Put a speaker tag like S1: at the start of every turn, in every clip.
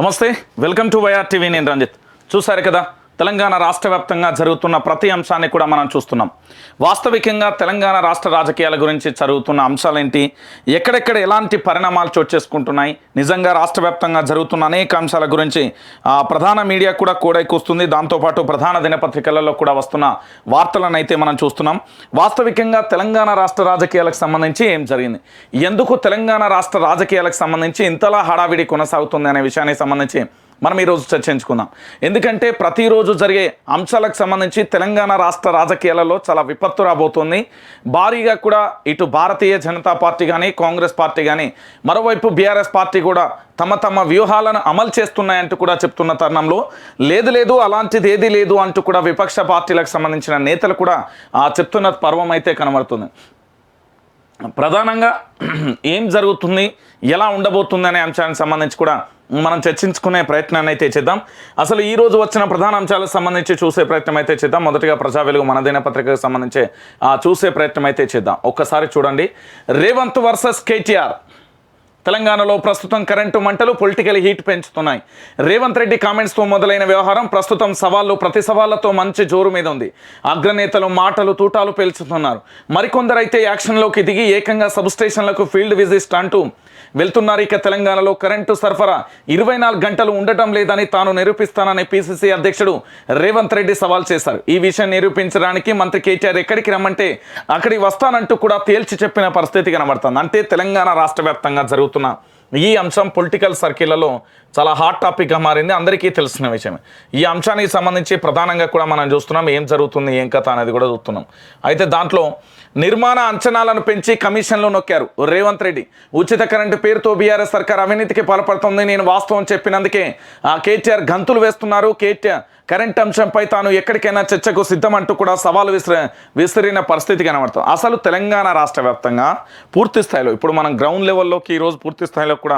S1: నమస్తే, welcome to YR TV. నేను రంజిత్. చూశారు కదా, తెలంగాణ రాష్ట్ర వ్యాప్తంగా జరుగుతున్న ప్రతి అంశాన్ని కూడా మనం చూస్తున్నాం. వాస్తవికంగా తెలంగాణ రాష్ట్ర రాజకీయాల గురించి జరుగుతున్న అంశాలేంటి, ఎక్కడెక్కడ ఎలాంటి పరిణామాలు చోటు చేసుకుంటున్నాయి, నిజంగా రాష్ట్ర వ్యాప్తంగా జరుగుతున్న అనేక అంశాల గురించి ప్రధాన మీడియా కూడా కోడైకొస్తుంది. దాంతోపాటు ప్రధాన దినపత్రికలలో కూడా వస్తున్న వార్తలను అయితే మనం చూస్తున్నాం. వాస్తవికంగా తెలంగాణ రాష్ట్ర రాజకీయాలకు సంబంధించి ఏం జరిగింది, ఎందుకు తెలంగాణ రాష్ట్ర రాజకీయాలకు సంబంధించి ఇంతలా హడావిడి కొనసాగుతుంది అనే విషయానికి సంబంధించి మనం ఈరోజు చర్చించుకుందాం. ఎందుకంటే ప్రతిరోజు జరిగే అంశాలకు సంబంధించి తెలంగాణ రాష్ట్ర రాజకీయాలలో చాలా విపత్తు రాబోతుంది. భారీగా కూడా ఇటు భారతీయ జనతా పార్టీ కానీ, కాంగ్రెస్ పార్టీ కానీ, మరోవైపు బీఆర్ఎస్ పార్టీ కూడా తమ వ్యూహాలను అమలు చేస్తున్నాయంటూ కూడా చెప్తున్న తరుణంలో లేదు అలాంటిది ఏదీ లేదు అంటూ కూడా విపక్ష పార్టీలకు సంబంధించిన నేతలు కూడా చెప్తున్న పర్వం అయితే కనబడుతుంది. ప్రధానంగా ఏం జరుగుతుంది, ఎలా ఉండబోతుంది అనే అంశానికి సంబంధించి కూడా మనం చర్చించుకునే ప్రయత్నాన్ని అయితే చేద్దాం. అసలు ఈ రోజు వచ్చిన ప్రధాన అంశాలకు సంబంధించి చూసే ప్రయత్నం అయితే చేద్దాం. మొదటిగా ప్రజా వెలుగు మన దినపత్రికకు సంబంధించి చూసే ప్రయత్నం అయితే చేద్దాం. ఒక్కసారి చూడండి, రేవంత్ వర్సెస్ కేటీఆర్. తెలంగాణలో ప్రస్తుతం కరెంటు మంటలు పొలిటికల్ హీట్ పెంచుతున్నాయి. రేవంత్ రెడ్డి కామెంట్స్తో మొదలైన వ్యవహారం ప్రస్తుతం సవాళ్ళు ప్రతి సవాళ్లతో మంచి జోరు మీద ఉంది. అగ్రనేతలు మాటలు తూటాలు పేల్చుతున్నారు. మరికొందరైతే యాక్షన్లోకి దిగి ఏకంగా సబ్స్టేషన్లకు ఫీల్డ్ విజిట్ అంటూ వెళ్తున్నారు. ఇక తెలంగాణలో కరెంటు సరఫరా 24 గంటలు ఉండటం లేదని తాను నిరూపిస్తానని పిసిసి అధ్యక్షుడు రేవంత్ రెడ్డి సవాల్ చేశారు. ఈ విషయం నిరూపించడానికి మంత్రి కేటీఆర్ ఎక్కడికి రమ్మంటే అక్కడికి వస్తానంటూ కూడా తేల్చి చెప్పిన పరిస్థితి కనబడుతుంది. అంటే తెలంగాణ రాష్ట్ర వ్యాప్తంగా జరుగుతున్న ఈ అంశం పొలిటికల్ సర్కిళ్లలో చాలా హాట్ టాపిక్గా మారింది, అందరికీ తెలిసిన విషయమే. ఈ అంశానికి సంబంధించి ప్రధానంగా కూడా మనం చూస్తున్నాం, ఏం జరుగుతుంది ఏం కథ అనేది కూడా చూస్తున్నాం. అయితే దాంట్లో నిర్మాణ అంచనాలను పెంచి కమిషన్లు నొక్కారు రేవంత్ రెడ్డి. ఉచిత కరెంటు పేరుతో బీఆర్ఎస్ సర్కార్ అవినీతికి పాల్పడుతుంది, నేను వాస్తవం చెప్పినందుకే కేటీఆర్ గంతులు వేస్తున్నారు. కేటీఆర్ కరెంట్ అంశంపై తాను ఎక్కడికైనా చర్చకు సిద్ధమంటూ కూడా సవాలు విసిరిన పరిస్థితి కనబడుతుంది. అసలు తెలంగాణ రాష్ట్ర వ్యాప్తంగా పూర్తి స్థాయిలో ఇప్పుడు మనం గ్రౌండ్ లెవెల్లోకి ఈరోజు పూర్తి స్థాయిలో కూడా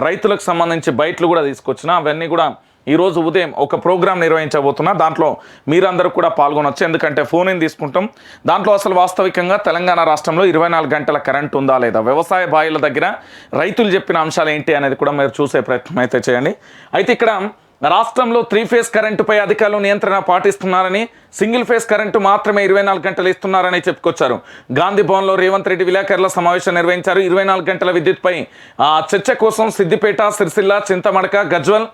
S1: రైతులకు సంబంధించి బయటలు కూడా తీసుకొచ్చిన అవన్నీ కూడా ఈరోజు ఉదయం ఒక ప్రోగ్రాం నిర్వహించబోతున్నా. దాంట్లో మీరందరూ కూడా పాల్గొనవచ్చు, ఎందుకంటే ఫోన్ ఇన్ తీసుకుంటాం. దాంట్లో అసలు వాస్తవికంగా తెలంగాణ రాష్ట్రంలో 24 గంటల కరెంట్ ఉందా లేదా, వ్యవసాయ బాయిల దగ్గర రైతులు చెప్పిన అంశాలు ఏంటి అనేది కూడా మీరు చూసే ప్రయత్నం అయితే చేయండి. అయితే ఇక్కడ రాష్ట్రంలో 3 ఫేజ్ కరెంటుపై అధికారులు నియంత్రణ పాటిస్తున్నారని, సింగిల్ ఫేజ్ కరెంటు మాత్రమే 24 గంటలు ఇస్తున్నారని చెప్పుకొచ్చారు. గాంధీ భవన్లో రేవంత్ రెడ్డి విలేకరుల సమావేశం నిర్వహించారు. 24 గంటల విద్యుత్పై చర్చ కోసం సిద్దిపేట, సిరిసిల్ల, చింతమడక, గజ్వల్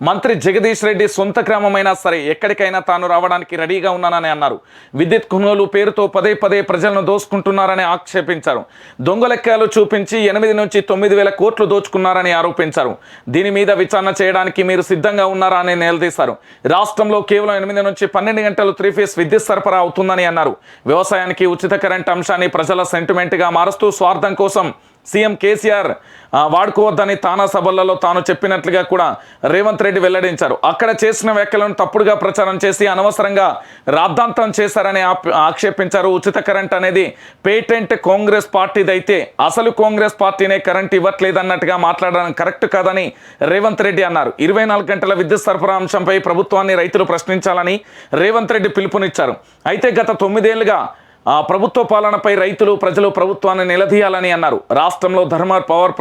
S1: మంత్రి జగదీష్ రెడ్డి సొంత గ్రామమైనా సరే ఎక్కడికైనా తాను రావడానికి రెడీగా ఉన్నానని అన్నారు. విద్యుత్ కొనుగోలు పేరుతో పదే ప్రజలను దోచుకుంటున్నారని ఆక్షేపించారు. దొంగ లెక్కలు చూపించి 8 నుంచి 9 వేల కోట్లు దోచుకున్నారని ఆరోపించారు. దీని మీద విచారణ చేయడానికి మీరు సిద్ధంగా ఉన్నారా అని నిలదీశారు. రాష్ట్రంలో కేవలం 8 నుంచి 12 గంటలు 3 ఫేజ్ విద్యుత్ సరఫరా అవుతుందని అన్నారు. వ్యవసాయానికి ఉచిత కరెంట్ అంశాన్ని ప్రజల సెంటిమెంట్గా మారుస్తూ స్వార్థం కోసం సీఎం కేసీఆర్ వాడుకోవద్దని తానా సభలలో తాను చెప్పినట్లుగా కూడా రేవంత్ రెడ్డి వెల్లడించారు. అక్కడ చేసిన వ్యాఖ్యలను తప్పుడుగా ప్రచారం చేసి అనవసరంగా రాద్ధాంతం చేశారని ఆక్షేపించారు. ఉచిత కరెంట్ అనేది పేటెంట్ కాంగ్రెస్ పార్టీదైతే అసలు కాంగ్రెస్ పార్టీనే కరెంట్ ఇవ్వట్లేదన్నట్టుగా మాట్లాడడం కరెక్ట్ కాదని రేవంత్ రెడ్డి అన్నారు. 24 గంటల విద్యుత్ సరఫరా అంశంపై ప్రభుత్వాన్ని రైతులు ప్రశ్నించాలని రేవంత్ రెడ్డి పిలుపునిచ్చారు. అయితే గత 9 ఏళ్లుగా ప్రభుత్వ పాలనపై రైతులు ప్రజలు ప్రభుత్వాన్ని నిలదీయాలని అన్నారు. రాష్ట్రంలో ధర్మర్ పవర్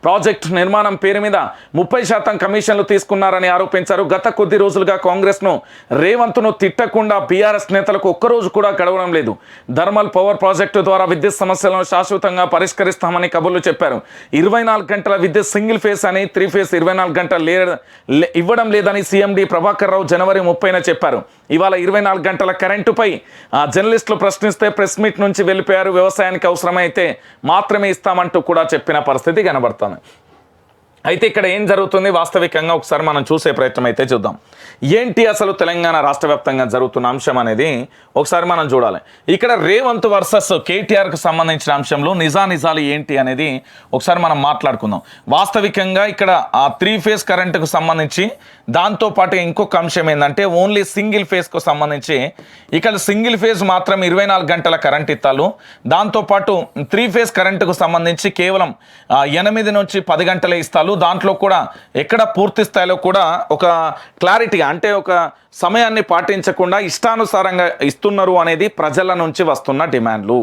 S1: ప్రాజెక్టు నిర్మాణం పేరు మీద 30% కమిషన్లు తీసుకున్నారని ఆరోపించారు. గత కొద్ది రోజులుగా కాంగ్రెస్ను రేవంత్ను తిట్టకుండా బీఆర్ఎస్ నేతలకు ఒక్కరోజు కూడా గడవడం లేదు. ధర్మల్ పవర్ ప్రాజెక్టు ద్వారా విద్యుత్ సమస్యలను శాశ్వతంగా పరిష్కరిస్తామని కబుర్లు చెప్పారు. 24 గంటల విద్యుత్ సింగిల్ ఫేజ్ అని 3 ఫేజ్ 24 గంటలు ఇవ్వడం లేదని సీఎండి ప్రభాకర్ రావు జనవరి 30న చెప్పారు. ఇవాళ 24 గంటల కరెంటుపై జర్నలిస్టులు ప్రశ్నిస్తే ప్రెస్ మీట్ నుంచి వెళ్ళిపోయారు. వ్యవసాయానికి అవసరమైతే మాత్రమే ఇస్తామంటూ కూడా చెప్పిన పరిస్థితి కనబడుతుంది. అయితే ఇక్కడ ఏం జరుగుతుంది వాస్తవికంగా ఒకసారి మనం చూసే ప్రయత్నం అయితే చూద్దాం. ఏంటి అసలు తెలంగాణ రాష్ట్ర వ్యాప్తంగా జరుగుతున్న అంశం అనేది ఒకసారి మనం చూడాలి. ఇక్కడ రేవంత్ వర్సెస్ కేటీఆర్కి సంబంధించిన అంశంలో నిజాలు ఏంటి అనేది ఒకసారి మనం మాట్లాడుకుందాం. వాస్తవికంగా ఇక్కడ ఆ 3 ఫేజ్ కరెంటుకు సంబంధించి దాంతోపాటు ఇంకొక అంశం ఏంటంటే ఓన్లీ సింగిల్ ఫేజ్కు సంబంధించి ఇక్కడ సింగిల్ ఫేజ్ మాత్రం 24 గంటల కరెంట్ ఇస్తాలు. దాంతోపాటు 3 ఫేజ్ కరెంటుకు సంబంధించి కేవలం 8 నుంచి 10 గంటలే ఇస్తాలు. దాంట్లో కూడా ఎక్కడ పూర్తి స్థాయిలో కూడా ఒక క్లారిటీగా అంటే ఒక సమయాన్ని పాటించకుండా ఇష్టానుసారంగా ఇస్తున్నారు అనేది ప్రజల నుంచి వస్తున్న డిమాండ్లు.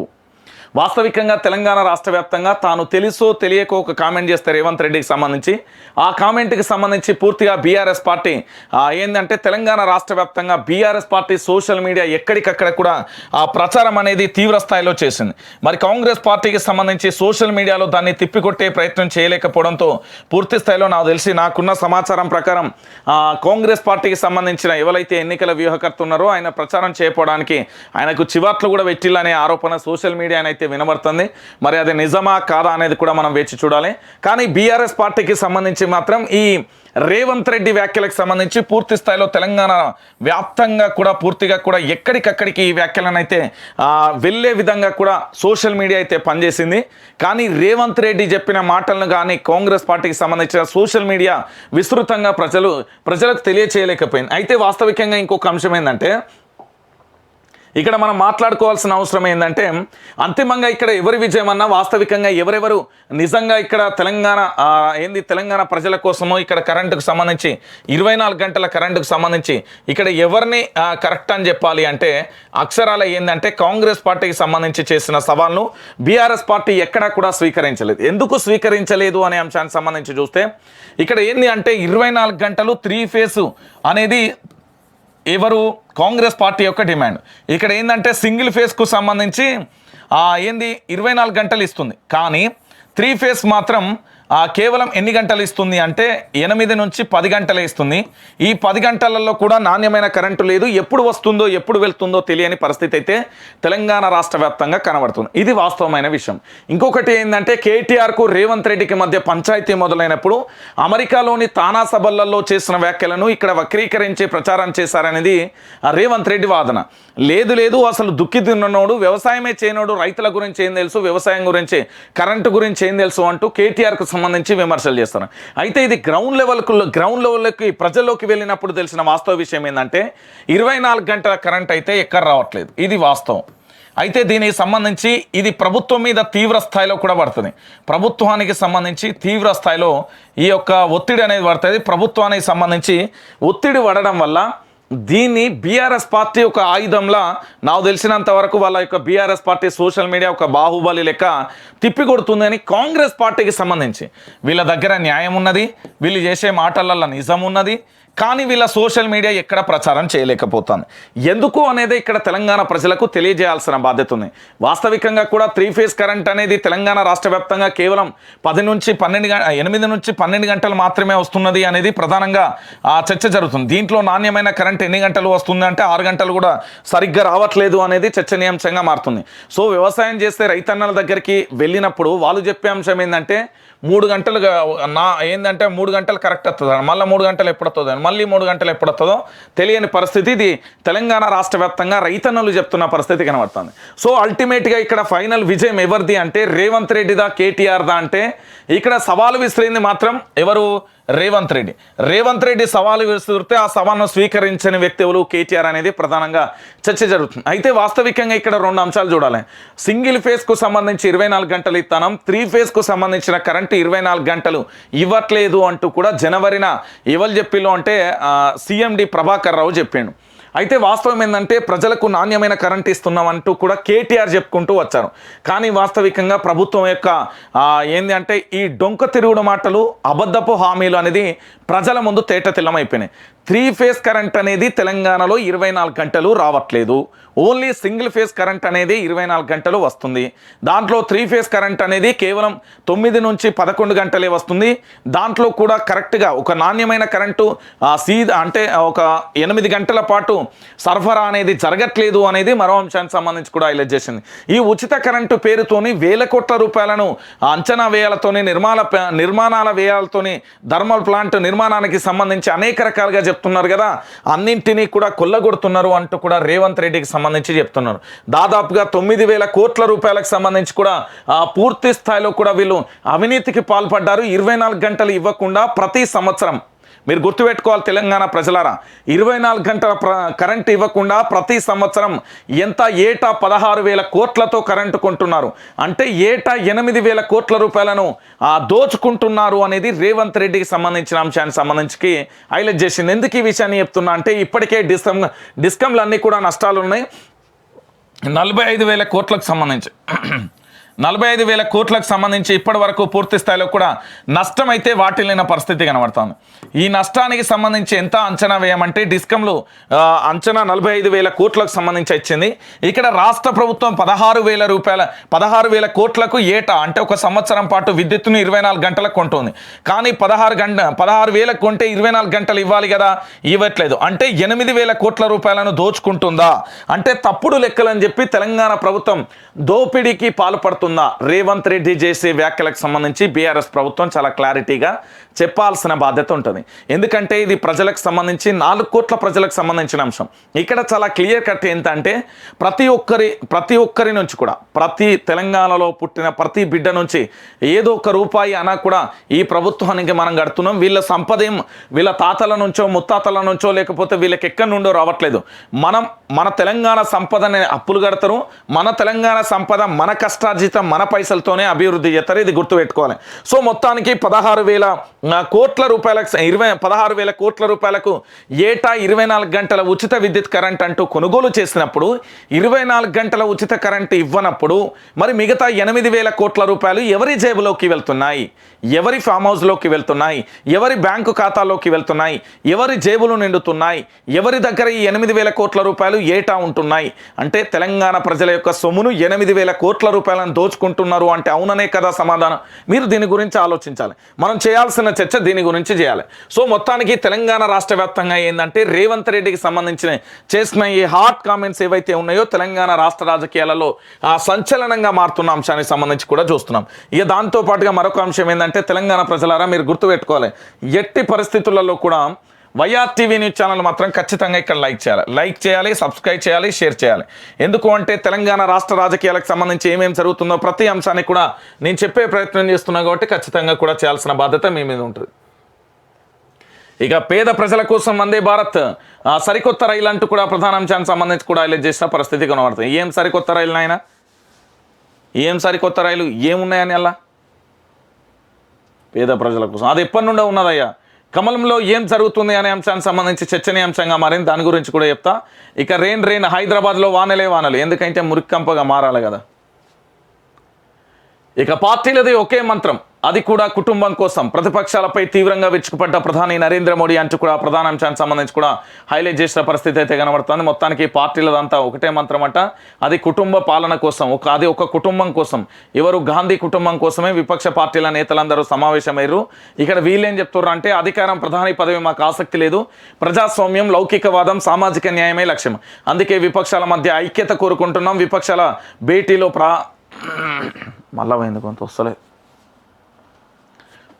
S1: వాస్తవికంగా తెలంగాణ రాష్ట్ర వ్యాప్తంగా తాను తెలుసో తెలియకో ఒక కామెంట్ చేస్తే రేవంత్ రెడ్డికి సంబంధించి ఆ కామెంట్కి సంబంధించి పూర్తిగా బీఆర్ఎస్ పార్టీ ఏంటంటే తెలంగాణ రాష్ట్ర వ్యాప్తంగా బీఆర్ఎస్ పార్టీ సోషల్ మీడియా ఎక్కడికక్కడ కూడా ఆ ప్రచారం అనేది తీవ్ర స్థాయిలో చేసింది. మరి కాంగ్రెస్ పార్టీకి సంబంధించి సోషల్ మీడియాలో దాన్ని తిప్పికొట్టే ప్రయత్నం చేయలేకపోవడంతో పూర్తి స్థాయిలో నాకు తెలిసి నాకున్న సమాచారం ప్రకారం కాంగ్రెస్ పార్టీకి సంబంధించిన ఎవరైతే ఎన్నికల వ్యూహకర్త ఉన్నారో ఆయన ప్రచారం చేయకపోవడానికి ఆయనకు చివాట్లు కూడా పెట్టిల్లనే ఆరోపణ సోషల్ మీడియా అయితే వినబడుతుంది. మరి అది నిజమా కాదా అనేది కూడా మనం వేచి చూడాలి. కానీ బీఆర్ఎస్ పార్టీకి సంబంధించి మాత్రం ఈ రేవంత్ రెడ్డి వ్యాఖ్యలకు సంబంధించి పూర్తి స్థాయిలో తెలంగాణ వ్యాప్తంగా కూడా పూర్తిగా కూడా ఎక్కడికక్కడికి ఈ వ్యాఖ్యలను అయితే వెళ్ళే విధంగా కూడా సోషల్ మీడియా అయితే పనిచేసింది. కానీ రేవంత్ రెడ్డి చెప్పిన మాటలను కానీ కాంగ్రెస్ పార్టీకి సంబంధించిన సోషల్ మీడియా విస్తృతంగా ప్రజలకు తెలియచేయలేకపోయింది. అయితే వాస్తవికంగా ఇంకొక అంశం ఏంటంటే ఇక్కడ మనం మాట్లాడుకోవాల్సిన అవసరం ఏంటంటే అంతిమంగా ఇక్కడ ఎవరి విజయం అన్నా వాస్తవికంగా ఎవరెవరు నిజంగా ఇక్కడ తెలంగాణ ప్రజల కోసమో ఇక్కడ కరెంటుకు సంబంధించి 24 గంటల కరెంటుకు సంబంధించి ఇక్కడ ఎవరిని కరెక్ట్ అని చెప్పాలి అంటే అక్షరాల ఏంటంటే కాంగ్రెస్ పార్టీకి సంబంధించి చేసిన సవాల్ను బీఆర్ఎస్ పార్టీ ఎక్కడా కూడా స్వీకరించలేదు. ఎందుకు స్వీకరించలేదు అనే అంశానికి సంబంధించి చూస్తే ఇక్కడ ఏంది అంటే 24 గంటలు 3 ఫేజ్ అనేది ఎవరు కాంగ్రెస్ పార్టీ యొక్క డిమాండ్. ఇక్కడ ఏంటంటే సింగిల్ ఫేజ్కు సంబంధించి 24 గంటలు ఇస్తుంది. కానీ 3 ఫేజ్ మాత్రం కేవలం ఎన్ని గంటలు ఇస్తుంది అంటే 8 నుంచి 10 గంటలే ఇస్తుంది. ఈ 10 గంటలలో కూడా నాణ్యమైన కరెంటు లేదు. ఎప్పుడు వస్తుందో ఎప్పుడు వెళ్తుందో తెలియని పరిస్థితి అయితే తెలంగాణ రాష్ట్ర వ్యాప్తంగా కనబడుతుంది. ఇది వాస్తవమైన విషయం. ఇంకొకటి ఏంటంటే కేటీఆర్కు రేవంత్ రెడ్డికి మధ్య పంచాయతీ మొదలైనప్పుడు అమెరికాలోని తానా సభలలో చేసిన వ్యాఖ్యలను ఇక్కడ వక్రీకరించి ప్రచారం చేశారనేది రేవంత్ రెడ్డి వాదన. లేదు అసలు దుక్కి తిన్నోడు వ్యవసాయమే చేయనోడు రైతుల గురించి ఏం తెలుసు, వ్యవసాయం గురించి కరెంటు గురించి ఏం తెలుసు అంటూ కేటీఆర్కు సంబంధించి విమర్శలు చేస్తారు. అయితే ఇది గ్రౌండ్ లెవెల్కి ప్రజల్లోకి వెళ్ళినప్పుడు తెలిసిన వాస్తవ విషయం ఏంటంటే 24 గంటల కరెంట్ అయితే ఎక్కడ రావట్లేదు. ఇది వాస్తవం. అయితే దీనికి సంబంధించి ఇది ప్రభుత్వం మీద తీవ్ర స్థాయిలో కూడా పడుతుంది. ప్రభుత్వానికి సంబంధించి తీవ్ర స్థాయిలో ఈ యొక్క ఒత్తిడి అనేది పడుతుంది. ప్రభుత్వానికి సంబంధించి ఒత్తిడి పడడం వల్ల దీన్ని బీఆర్ఎస్ పార్టీ ఒక ఆయుధంలా నాకు తెలిసినంత వరకు వాళ్ళ యొక్క బీఆర్ఎస్ పార్టీ సోషల్ మీడియా ఒక బాహుబలి లెక్క తిప్పికొడుతుందని కాంగ్రెస్ పార్టీకి సంబంధించి వీళ్ళ దగ్గర న్యాయం ఉన్నది, వీళ్ళు చేసే మాటలలో నిజం ఉన్నది. కానీ వీళ్ళ సోషల్ మీడియా ఎక్కడ ప్రచారం చేయలేకపోతుంది. ఎందుకు అనేది ఇక్కడ తెలంగాణ ప్రజలకు తెలియజేయాల్సిన బాధ్యత ఉంది. వాస్తవికంగా కూడా 3 ఫేజ్ కరెంట్ అనేది తెలంగాణ రాష్ట్ర వ్యాప్తంగా కేవలం 8 నుంచి 12 గంటలు మాత్రమే వస్తున్నది అనేది ప్రధానంగా చర్చ జరుగుతుంది. దీంట్లో నాణ్యమైన కరెంట్ ఎన్ని గంటలు వస్తుంది అంటే 6 గంటలు కూడా సరిగ్గా రావట్లేదు అనేది చర్చనీయాంశంగా మారుతుంది. సో వ్యవసాయం చేస్తే రైతన్నల దగ్గరికి వెళ్ళినప్పుడు వాళ్ళు చెప్పే అంశం ఏంటంటే 3 గంటలు ఏంటంటే 3 గంటలు కరెక్ట్ వస్తుంది, మళ్ళీ 3 గంటలు ఎప్పుడు వస్తుంది, మళ్ళీ 3 గంటలు ఎప్పుడు వస్తుందో తెలియని పరిస్థితి ఇది తెలంగాణ రాష్ట్ర వ్యాప్తంగా రైతన్నలు చెప్తున్న పరిస్థితి కనబడుతుంది. సో అల్టిమేట్గా ఇక్కడ ఫైనల్ విజయం ఎవరిది అంటే రేవంత్ రెడ్డిదా కేటీఆర్దా అంటే ఇక్కడ సవాలు విసిరింది మాత్రం ఎవరు? రేవంత్ రెడ్డి సవాలు విసిరితే ఆ సవాల్ను స్వీకరించని వ్యక్తి ఎవరు? కేటీఆర్ అనేది ప్రధానంగా చర్చ జరుగుతుంది. అయితే వాస్తవికంగా ఇక్కడ 2 అంశాలు చూడాలి. సింగిల్ ఫేజ్కు సంబంధించి 24 గంటలు ఇస్తానం, 3 ఫేజ్కు సంబంధించిన కరెంటు 24 గంటలు ఇవ్వట్లేదు అంటూ కూడా జనవరిన ఎవరు చెప్పిలో అంటే సీఎండి ప్రభాకర్ రావు చెప్పిండు. అయితే వాస్తవం ఏంటంటే ప్రజలకు నాణ్యమైన కరెంట్ ఇస్తున్నామంటూ కూడా కేటీఆర్ చెప్పుకుంటూ వచ్చారు. కానీ వాస్తవికంగా ప్రభుత్వం యొక్క ఏంది అంటే ఈ డొంక తిరుగుడు మాటలు, అబద్ధపు హామీలు అనేది ప్రజల ముందు తేటతెల్లమైపోయినాయి. 3 ఫేజ్ కరెంట్ అనేది తెలంగాణలో 24 గంటలు రావట్లేదు. ఓన్లీ సింగిల్ ఫేజ్ కరెంట్ అనేది 24 గంటలు వస్తుంది. దాంట్లో 3 ఫేజ్ కరెంట్ అనేది కేవలం 9 నుంచి 11 గంటలే వస్తుంది. దాంట్లో కూడా కరెక్ట్గా ఒక నాణ్యమైన కరెంటు అంటే ఒక 8 గంటల పాటు సరఫరా అనేది జరగట్లేదు అనేది మరో అంశానికి సంబంధించి కూడా హైలైట్ చేసింది. ఈ ఉచిత కరెంటు పేరుతోని వేల కోట్ల రూపాయలను అంచనా వ్యయాలతోని నిర్మాణాల వ్యయాలతోని థర్మల్ ప్లాంట్ నిర్మాణానికి సంబంధించి అనేక రకాలుగా చెప్తున్నారు కదా, అన్నింటినీ కూడా కొల్లగొడుతున్నారు అంటూ కూడా రేవంత్ రెడ్డికి సంబంధించి చెప్తున్నారు. దాదాపుగా 9,000 కోట్ల రూపాయలకు సంబంధించి కూడా పూర్తి స్థాయిలో కూడా వీళ్ళు అవినీతికి పాల్పడ్డారు. 24 గంటలు ఇవ్వకుండా ప్రతి సంవత్సరం మీరు గుర్తుపెట్టుకోవాలి తెలంగాణ ప్రజలారా, 24 గంటల కరెంటు ఇవ్వకుండా ప్రతి సంవత్సరం ఎంత ఏటా 16,000 కోట్లతో కరెంటు కొంటున్నారు. అంటే ఏటా 8,000 కోట్ల రూపాయలను దోచుకుంటున్నారు అనేది రేవంత్ రెడ్డికి సంబంధించిన అంశానికి సంబంధించి హైలైట్ చేసింది. ఎందుకు ఈ విషయాన్ని చెప్తున్నా అంటే ఇప్పటికే డిస్కంలు అన్నీ కూడా నష్టాలు ఉన్నాయి. 45,000 కోట్లకు సంబంధించి 45,000 కోట్లకు సంబంధించి ఇప్పటి వరకు పూర్తి స్థాయిలో కూడా నష్టం అయితే వాటిల్లిన పరిస్థితి కనబడుతుంది. ఈ నష్టానికి సంబంధించి ఎంత అంచనా వేయమంటే డిస్కంలు అంచనా 45,000 కోట్లకు సంబంధించి ఇచ్చింది. ఇక్కడ రాష్ట్ర ప్రభుత్వం 16,000 కోట్లకు ఏటా అంటే ఒక సంవత్సరం పాటు విద్యుత్తును 24 గంటలకు కొంటుంది. కానీ 16,000 కొంటే 24 గంటలు ఇవ్వాలి కదా, ఇవ్వట్లేదు. అంటే 8,000 కోట్ల రూపాయలను దోచుకుంటుందా అంటే తప్పుడు లెక్కలని చెప్పి తెలంగాణ ప్రభుత్వం దోపిడీకి పాల్పడుతుందా? రేవంత్ రెడ్డి చేసే వ్యాఖ్యలకు సంబంధించి బీఆర్ఎస్ ప్రభుత్వం చాలా క్లారిటీగా చెప్పాల్సిన బాధ్యత ఉంటుంది. ఎందుకంటే ఇది ప్రజలకు సంబంధించి 4 కోట్ల ప్రజలకు సంబంధించిన అంశం. ఇక్కడ చాలా క్లియర్ కట్ ఏంటంటే ప్రతి ఒక్కరి నుంచి కూడా ప్రతి తెలంగాణలో పుట్టిన ప్రతి బిడ్డ నుంచి ఏదో ఒక రూపాయి అనా కూడా ఈ ప్రభుత్వానికి మనం కడుతున్నాం. వీళ్ళ సంపద వీళ్ళ తాతల నుంచో ముత్తాతల నుంచో లేకపోతే వీళ్ళకి ఎక్కడి నుండో రావట్లేదు. మన తెలంగాణ సంపదని అప్పులు కడతారు. మన తెలంగాణ సంపద మన కష్టార్జితం మన పైసలతోనే అభివృద్ధి చేస్తారు. ఇది గుర్తుపెట్టుకోవాలి. సో మొత్తానికి 16,000 కోట్ల రూపాయలకు ఏటా 24 గంటల ఉచిత విద్యుత్ కరెంట్ అంటూ కొనుగోలు చేసినప్పుడు 24 గంటల ఉచిత కరెంట్ ఇవ్వనప్పుడు మరి మిగతా 8,000 కోట్ల రూపాయలు ఎవరి జేబులోకి వెళ్తున్నాయి, ఎవరి ఫామ్ హౌస్లోకి వెళ్తున్నాయి, ఎవరి బ్యాంకు ఖాతాలోకి వెళ్తున్నాయి, ఎవరి జేబులు నిండుతున్నాయి, ఎవరి దగ్గర ఈ 8,000 కోట్ల రూపాయలు ఏటా ఉంటున్నాయి అంటే తెలంగాణ ప్రజల యొక్క సొమ్మును 8,000 కోట్ల రూపాయలను దోచుకుంటున్నారు అంటే అవుననే కదా సమాధానం. మీరు దీని గురించి ఆలోచించాలి. మనం చేయాల్సిన చర్చ దీని గురించి చేయాలి. సో మొత్తానికి తెలంగాణ రాష్ట్ర వ్యాప్తంగా ఏంటంటే రేవంత్ రెడ్డికి సంబంధించిన చేసిన ఈ హాట్ కామెంట్స్ ఏవైతే ఉన్నాయో తెలంగాణ రాష్ట్ర రాజకీయాలలో సంచలనంగా మారుతున్న అంశానికి సంబంధించి కూడా చూస్తున్నాం. ఇక దాంతో పాటుగా మరొక అంశం ఏంటంటే తెలంగాణ ప్రజలారా మీరు గుర్తుపెట్టుకోవాలి, ఎట్టి పరిస్థితులలో కూడా వైఆర్ టీవీ న్యూస్ ఛానల్ మాత్రం ఖచ్చితంగా ఇక్కడ లైక్ చేయాలి, సబ్స్క్రైబ్ చేయాలి, షేర్ చేయాలి. ఎందుకు అంటే తెలంగాణ రాష్ట్ర రాజకీయాలకు సంబంధించి ఏమేమి జరుగుతుందో ప్రతి అంశాన్ని కూడా నేను చెప్పే ప్రయత్నం చేస్తున్నా కాబట్టి ఖచ్చితంగా కూడా చేయాల్సిన బాధ్యత మీ మీద ఉంటుంది. ఇక పేద ప్రజల కోసం వందే భారత్ సరికొత్త రైలు అంటూ కూడా ప్రధాన అంశానికి సంబంధించి కూడా హైలైట్ చేసిన పరిస్థితి కనబడుతుంది. ఏం సరికొత్త రైలు నాయన, ఏం సరికొత్త రైలు ఏమున్నాయని అలా పేద ప్రజల కోసం అది ఎప్పటి నుండో ఉన్నదయ్యా. కమలంలో ఏం జరుగుతుంది అనే అంశానికి సంబంధించి చర్చనీయాంశంగా మారింది. దాని గురించి కూడా చెప్తా. ఇక రెయిన్ హైదరాబాద్లో వానలే ఎందుకంటే మురికంపగా మారాలి కదా. ఇక పార్టీలది ఒకే మంత్రం, అది కూడా కుటుంబం కోసం. ప్రతిపక్షాలపై తీవ్రంగా విరుచుకుపడ్డ ప్రధాని నరేంద్ర మోడీ అంటూ కూడా ప్రధాన అంశానికి సంబంధించి కూడా హైలైట్ చేసిన పరిస్థితి అయితే కనబడుతుంది. మొత్తానికి పార్టీలదంతా ఒకటే మంత్రం అంట, అది కుటుంబ పాలన కోసం, అది ఒక కుటుంబం కోసం. ఎవరు గాంధీ కుటుంబం కోసమే విపక్ష పార్టీల నేతలందరూ సమావేశమయ్యారు. ఇక్కడ వీళ్ళేం చెప్తున్నారు అంటే అధికారం ప్రధాని పదవి మాకు ఆసక్తి లేదు, ప్రజాస్వామ్యం, లౌకికవాదం, సామాజిక న్యాయమే లక్ష్యం, అందుకే విపక్షాల మధ్య ఐక్యత కోరుకుంటున్నాం. విపక్షాల భేటీలో మళ్ళా కొంత వస్తలేదు.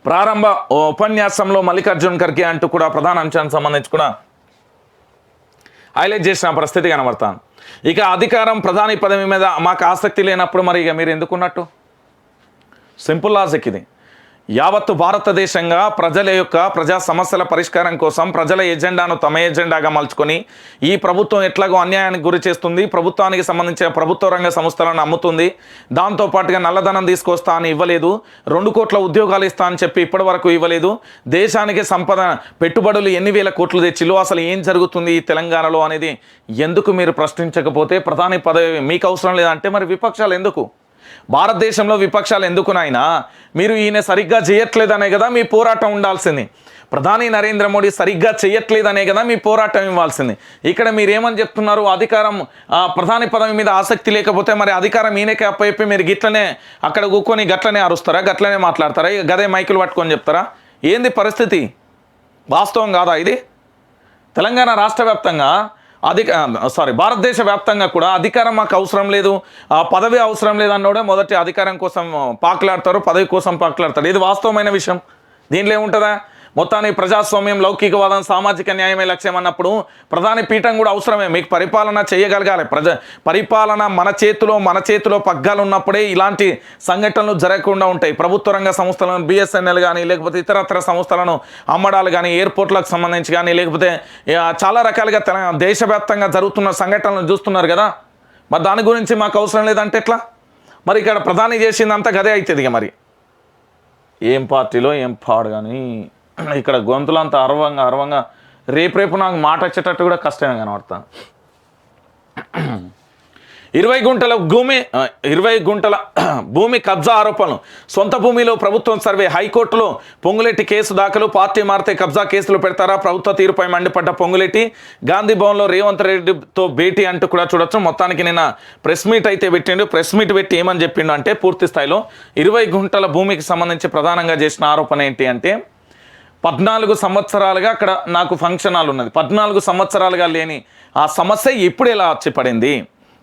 S1: ప్రారంభ ఉపన్యాసంలో మల్లికార్జున్ ఖర్గే అంటూ కూడా ప్రధాన అంశానికి సంబంధించి కూడా హైలైట్ చేసిన పరిస్థితి కనబడతాను. ఇక అధికారం ప్రధాని పదవి మీద మాకు ఆసక్తి లేనప్పుడు మరి ఇక మీరు ఎందుకున్నట్టు? సింపుల్ లాజిక్ ఇది. యావత్తు భారతదేశంగా ప్రజా సమస్యల పరిష్కారం కోసం ప్రజల ఎజెండాను తమ ఎజెండాగా మలుచుకొని ఈ ప్రభుత్వం ఎట్లాగో అన్యాయానికి గురి చేస్తుంది, ప్రభుత్వానికి సంబంధించిన ప్రభుత్వ రంగ సంస్థలను అమ్ముతుంది, దాంతోపాటుగా నల్లధనం తీసుకొస్తా అని ఇవ్వలేదు, 2 కోట్ల ఉద్యోగాలు ఇస్తా అని చెప్పి ఇప్పటి వరకు ఇవ్వలేదు, దేశానికి సంపద పెట్టుబడులు ఎన్ని వేల కోట్లు తెచ్చిలో అసలు ఏం జరుగుతుంది ఈ తెలంగాణలో అనేది ఎందుకు మీరు ప్రశ్నించకపోతే ప్రధాని పదవి మీకు అవసరం లేదంటే మరి విపక్షాలు ఎందుకు? భారతదేశంలో విపక్షాలు ఎందుకునైనా మీరు ఈయన సరిగ్గా చేయట్లేదనే కదా మీ పోరాటం ఉండాల్సింది. ప్రధాని నరేంద్ర మోడీ సరిగ్గా చేయట్లేదనే కదా మీ పోరాటం ఇవ్వాల్సింది. ఇక్కడ మీరేమని చెప్తున్నారు? అధికారం ప్రధాని పదవి మీద ఆసక్తి లేకపోతే మరి అధికారం ఈయనకే అప్పచెప్పి మీరు గిట్లనే అక్కడ కూర్చొని గట్లనే అరుస్తారా, గట్లనే మాట్లాడతారా, గదే మైకులు పట్టుకొని చెప్తారా? ఏంది పరిస్థితి? వాస్తవం కాదా ఇది? తెలంగాణ రాష్ట్ర వ్యాప్తంగా భారతదేశ వ్యాప్తంగా కూడా అధికారం మాకు అవసరం లేదు, పదవి అవసరం లేదు అన్నోడే మొదటి అధికారం కోసం పాకులాడతారు, పదవి కోసం పాకులాడతారు. ఇది వాస్తవమైన విషయం. దీంట్లో ఏముంటుందా? మొత్తానికి ప్రజాస్వామ్యం, లౌకికవాదం, సామాజిక న్యాయమే లక్ష్యం అన్నప్పుడు ప్రధాని పీఠం కూడా అవసరమే. మీకు పరిపాలన చేయగలగాలి. పరిపాలన మన చేతిలో పగ్గాలు ఉన్నప్పుడే ఇలాంటి సంఘటనలు జరగకుండా ఉంటాయి. ప్రభుత్వ రంగ సంస్థలను, బిఎస్ఎన్ఎల్ కానీ లేకపోతే ఇతరత్ర సంస్థలను అమ్మడాలు కానీ, ఎయిర్పోర్ట్లకు సంబంధించి కానీ లేకపోతే చాలా రకాలుగా దేశవ్యాప్తంగా జరుగుతున్న సంఘటనలను చూస్తున్నారు కదా. మరి దాని గురించి మాకు అవసరం లేదంటే ఎట్లా? మరి ఇక్కడ ప్రధాని చేసిందంతా గదే అవుతుంది. ఇక మరి ఏం పార్టీలో ఏం పాడు కానీ ఇక్కడ గొంతులంతా అరవంగా రేపు నాకు మాట వచ్చేటట్టు కూడా కష్టమే కనబడతాను. 20 గుంటల భూమి 20 గుంటల భూమి కబ్జా ఆరోపణలు, సొంత భూమిలో ప్రభుత్వం సర్వే, హైకోర్టులో పొంగులేటి కేసు దాఖలు, పార్టీ మారితే కబ్జా కేసులు పెడతారా, ప్రభుత్వ తీరుపై మండిపడ్డ పొంగులేటి, గాంధీ భవన్లో రేవంత్ రెడ్డితో భేటీ అంటూ కూడా చూడొచ్చు. మొత్తానికి నిన్న ప్రెస్ మీట్ అయితే పెట్టిండు. ప్రెస్ మీట్ పెట్టి ఏమని చెప్పిండు అంటే పూర్తి స్థాయిలో 20 గుంటల భూమికి సంబంధించి ప్రధానంగా చేసిన ఆరోపణ ఏంటి అంటే 14 సంవత్సరాలుగా అక్కడ నాకు ఫంక్షన్ హాల్ ఉన్నది, 14 సంవత్సరాలుగా లేని ఆ సమస్య ఇప్పుడు ఎలా వచ్చి పడింది,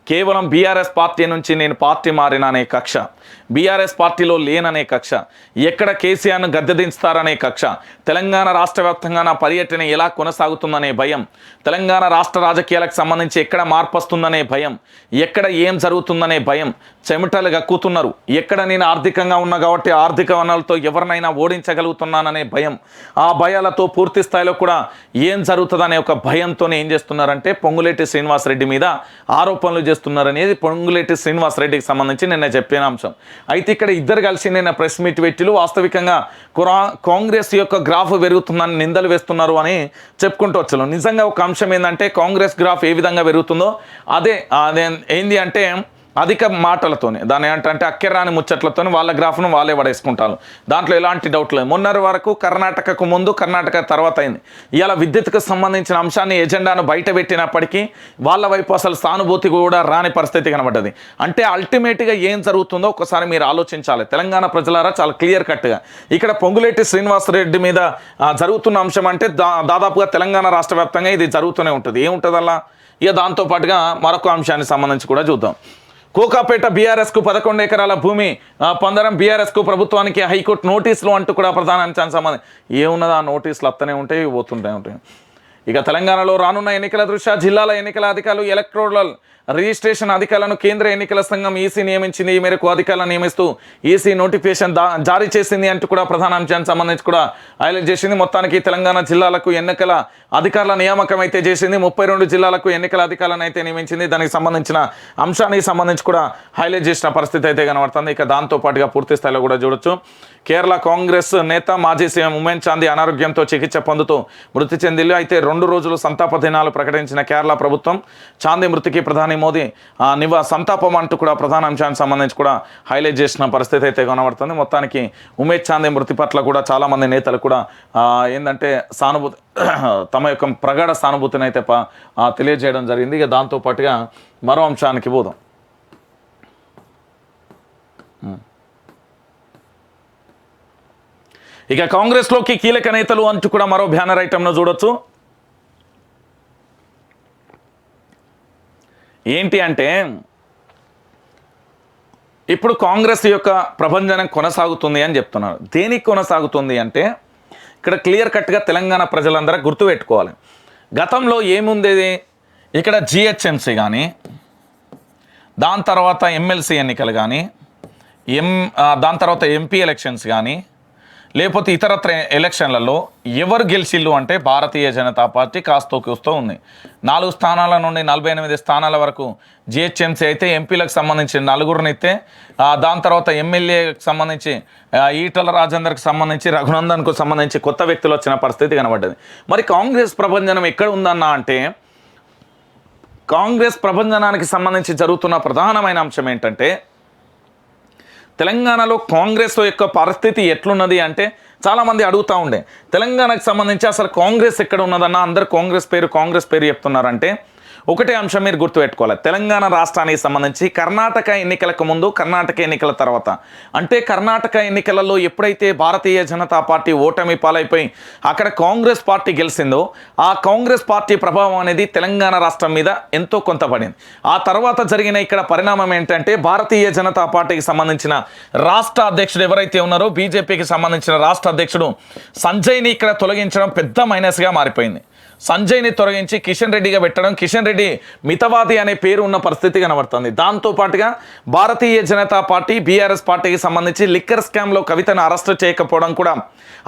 S1: కేవలం బీఆర్ఎస్ పార్టీ నుంచి నేను పార్టీ మారిన అనే కక్ష, బీఆర్ఎస్ పార్టీలో లేననే కక్ష, ఎక్కడ కేసీఆర్ను గద్దెదించుతారనే కక్ష, తెలంగాణ రాష్ట్ర వ్యాప్తంగా నా పర్యటన ఎలా కొనసాగుతుందనే భయం, తెలంగాణ రాష్ట్ర రాజకీయాలకు సంబంధించి ఎక్కడ మార్పు వస్తుందనే భయం, ఎక్కడ ఏం జరుగుతుందనే భయం, చెమటలు గక్కుతున్నారు, ఎక్కడ నేను ఆర్థికంగా ఉన్నా కాబట్టి ఆర్థిక వనరులతో ఎవరినైనా ఓడించగలుగుతున్నాననే భయం, ఆ భయాలతో పూర్తి స్థాయిలో కూడా ఏం జరుగుతుందనే ఒక భయంతోనే ఏం చేస్తున్నారంటే పొంగులేటి శ్రీనివాసరెడ్డి మీద ఆరోపణలు చేస్తున్నారనేది పొంగులేటి శ్రీనివాసరెడ్డికి సంబంధించి నిన్న చెప్పిన అంశం. అయితే ఇక్కడ ఇద్దరు కలిసి నిన్న ప్రెస్ మీట్ పెట్టిలు వాస్తవికంగా కాంగ్రెస్ యొక్క గ్రాఫ్ పెరుగుతుందని నిందలు వేస్తున్నారు అని చెప్పుకుంటూ వచ్చాను. నిజంగా ఒక అంశం ఏంటంటే కాంగ్రెస్ గ్రాఫ్ ఏ విధంగా పెరుగుతుందో అదే ఏంది అంటే అధిక మాటలతోనే దాని ఏంటంటే అక్కెరాని ముచ్చట్లతో వాళ్ళ గ్రాఫ్ను వాళ్ళే పడేసుకుంటారు. దాంట్లో ఎలాంటి డౌట్ లేదు. మొన్నటి వరకు కర్ణాటకకు ముందు కర్ణాటక తర్వాత అయింది. ఇలా విద్యుత్కు సంబంధించిన అంశాన్ని ఎజెండాను బయట పెట్టినప్పటికీ వాళ్ళ వైపు అసలు సానుభూతి కూడా రాని పరిస్థితి కనబడ్డది. అంటే అల్టిమేట్గా ఏం జరుగుతుందో ఒకసారి మీరు ఆలోచించాలి. తెలంగాణ ప్రజలారా చాలా క్లియర్ కట్గా ఇక్కడ పొంగులేటి శ్రీనివాసరెడ్డి మీద జరుగుతున్న అంశం అంటే దాదాపుగా తెలంగాణ రాష్ట్ర వ్యాప్తంగా ఇది జరుగుతూనే ఉంటుంది. ఏముంటుంది అలా ఇక దాంతోపాటుగా మరొక అంశానికి సంబంధించి కూడా చూద్దాం. కోకాపేట బీఆర్ఎస్కు 11 ఎకరాల భూమి పొందడం, బీఆర్ఎస్కు ప్రభుత్వానికి హైకోర్టు నోటీసులు అంటూ కూడా ప్రధాన అంశానికి సంబంధించి ఏమున్నది ఆ నోటీసులు వస్తూనే ఉంటాయి, పోతుంటే ఉంటాయి. ఇక తెలంగాణలో రానున్న ఎన్నికల దృష్ట్యా జిల్లాల ఎన్నికల అధికారులు ఎలక్టోరల్ రిజిస్ట్రేషన్ అధికారులను కేంద్ర ఎన్నికల సంఘం ఈసీ నియమించింది. ఈ మేరకు అధికారులను నియమిస్తూ ఈసీ నోటిఫికేషన్ జారీ చేసింది అంటూ కూడా ప్రధాన అంశానికి సంబంధించి కూడా హైలైట్ చేసింది. మొత్తానికి తెలంగాణ జిల్లాలకు ఎన్నికల అధికారుల నియామకం అయితే చేసింది. 32 జిల్లాలకు ఎన్నికల అధికారులను అయితే నియమించింది. దానికి సంబంధించిన అంశానికి సంబంధించి కూడా హైలైట్ చేసిన పరిస్థితి అయితే కనబడుతుంది. ఇక దాంతోపాటుగా పూర్తి స్థాయిలో కూడా చూడొచ్చు. కేరళ కాంగ్రెస్ నేత మాజీ సీఎం ఉమెన్ చాందీ అనారోగ్యంతో చికిత్స పొందుతూ మృతి చెందిల్లు. అయితే 2 రోజులు సంతాప దినాలు ప్రకటించిన కేరళ ప్రభుత్వం చాందీ మృతికి ప్రధాని మోదీ సంతాపం అంటూ కూడా ప్రధాన అంశానికి సంబంధించి కూడా హైలైట్ చేసిన పరిస్థితి అయితే కనబడుతుంది. మొత్తానికి ఉమేష్ చాందీ మృతి పట్ల కూడా చాలామంది నేతలు కూడా ఏంటంటే సానుభూతి తమ యొక్క ప్రగాఢ సానుభూతిని అయితే తెలియజేయడం జరిగింది. ఇక దాంతోపాటుగా మరో అంశానికి పోదాం. ఇక కాంగ్రెస్లోకి కీలక నేతలు అంటూ కూడా మరో బ్యానర్ ఐటమ్ను చూడొచ్చు. ఏంటి అంటే ఇప్పుడు కాంగ్రెస్ యొక్క ప్రభంజనం కొనసాగుతుంది అని చెప్తున్నారు. దేనికి కొనసాగుతుంది అంటే ఇక్కడ క్లియర్ కట్గా తెలంగాణ ప్రజలందరూ గుర్తుపెట్టుకోవాలి. గతంలో ఏముండేది, ఇక్కడ జిహెచ్ఎంసీ కానీ దాని తర్వాత ఎమ్మెల్సీ ఎన్నికలు కానీ దాని తర్వాత ఎంపీ ఎలక్షన్స్ కానీ లేకపోతే ఇతరత్ర ఎలక్షన్లలో ఎవరు గెలిచిల్లు అంటే భారతీయ జనతా పార్టీ కాస్తో కూస్తో ఉంది. 4 స్థానాల నుండి 48 స్థానాల వరకు జిహెచ్ఎంసీ అయితే ఎంపీలకు సంబంధించి 4గురిని ఇస్తే దాని తర్వాత ఎమ్మెల్యేకి సంబంధించి ఈటల రాజేందర్కి సంబంధించి రఘునందన్కు సంబంధించి కొత్త వ్యక్తులు వచ్చిన పరిస్థితి కనబడ్డది. మరి కాంగ్రెస్ ప్రభంజనం ఎక్కడ ఉందన్నా అంటే కాంగ్రెస్ ప్రభంజనానికి సంబంధించి జరుగుతున్న ప్రధానమైన అంశం ఏంటంటే తెలంగాణలో కాంగ్రెస్ యొక్క పరిస్థితి ఎట్లున్నది అంటే చాలామంది అడుగుతూ ఉండే తెలంగాణకు సంబంధించి అసలు కాంగ్రెస్ ఎక్కడ ఉన్నదన్నా అందరు కాంగ్రెస్ పేరు చెప్తున్నారంటే ఒకటే అంశం మీరు గుర్తుపెట్టుకోవాలి. తెలంగాణ రాష్ట్రానికి సంబంధించి కర్ణాటక ఎన్నికలకు ముందు కర్ణాటక ఎన్నికల తర్వాత అంటే కర్ణాటక ఎన్నికలలో ఎప్పుడైతే భారతీయ జనతా పార్టీ ఓటమి పాలైపోయి అక్కడ కాంగ్రెస్ పార్టీ గెలిచిందో ఆ కాంగ్రెస్ పార్టీ ప్రభావం అనేది తెలంగాణ రాష్ట్రం మీద ఎంతో కొంత పడింది. ఆ తర్వాత జరిగిన ఇక్కడ పరిణామం ఏంటంటే భారతీయ జనతా పార్టీకి సంబంధించిన రాష్ట్ర అధ్యక్షుడు ఎవరైతే ఉన్నారో బీజేపీకి సంబంధించిన రాష్ట్ర అధ్యక్షుడు సంజయ్ని ఇక్కడ తొలగించడం పెద్ద మైనస్గా మారిపోయింది. సంజయ్ని తొలగించి కిషన్ రెడ్డిగా పెట్టడం, కిషన్ రెడ్డి మితవాది అనే పేరు ఉన్న పరిస్థితి కనబడుతుంది. దాంతోపాటుగా భారతీయ జనతా పార్టీ బీఆర్ఎస్ పార్టీకి సంబంధించి లిక్కర్ స్కామ్లో కవితను అరెస్ట్ చేయకపోవడం కూడా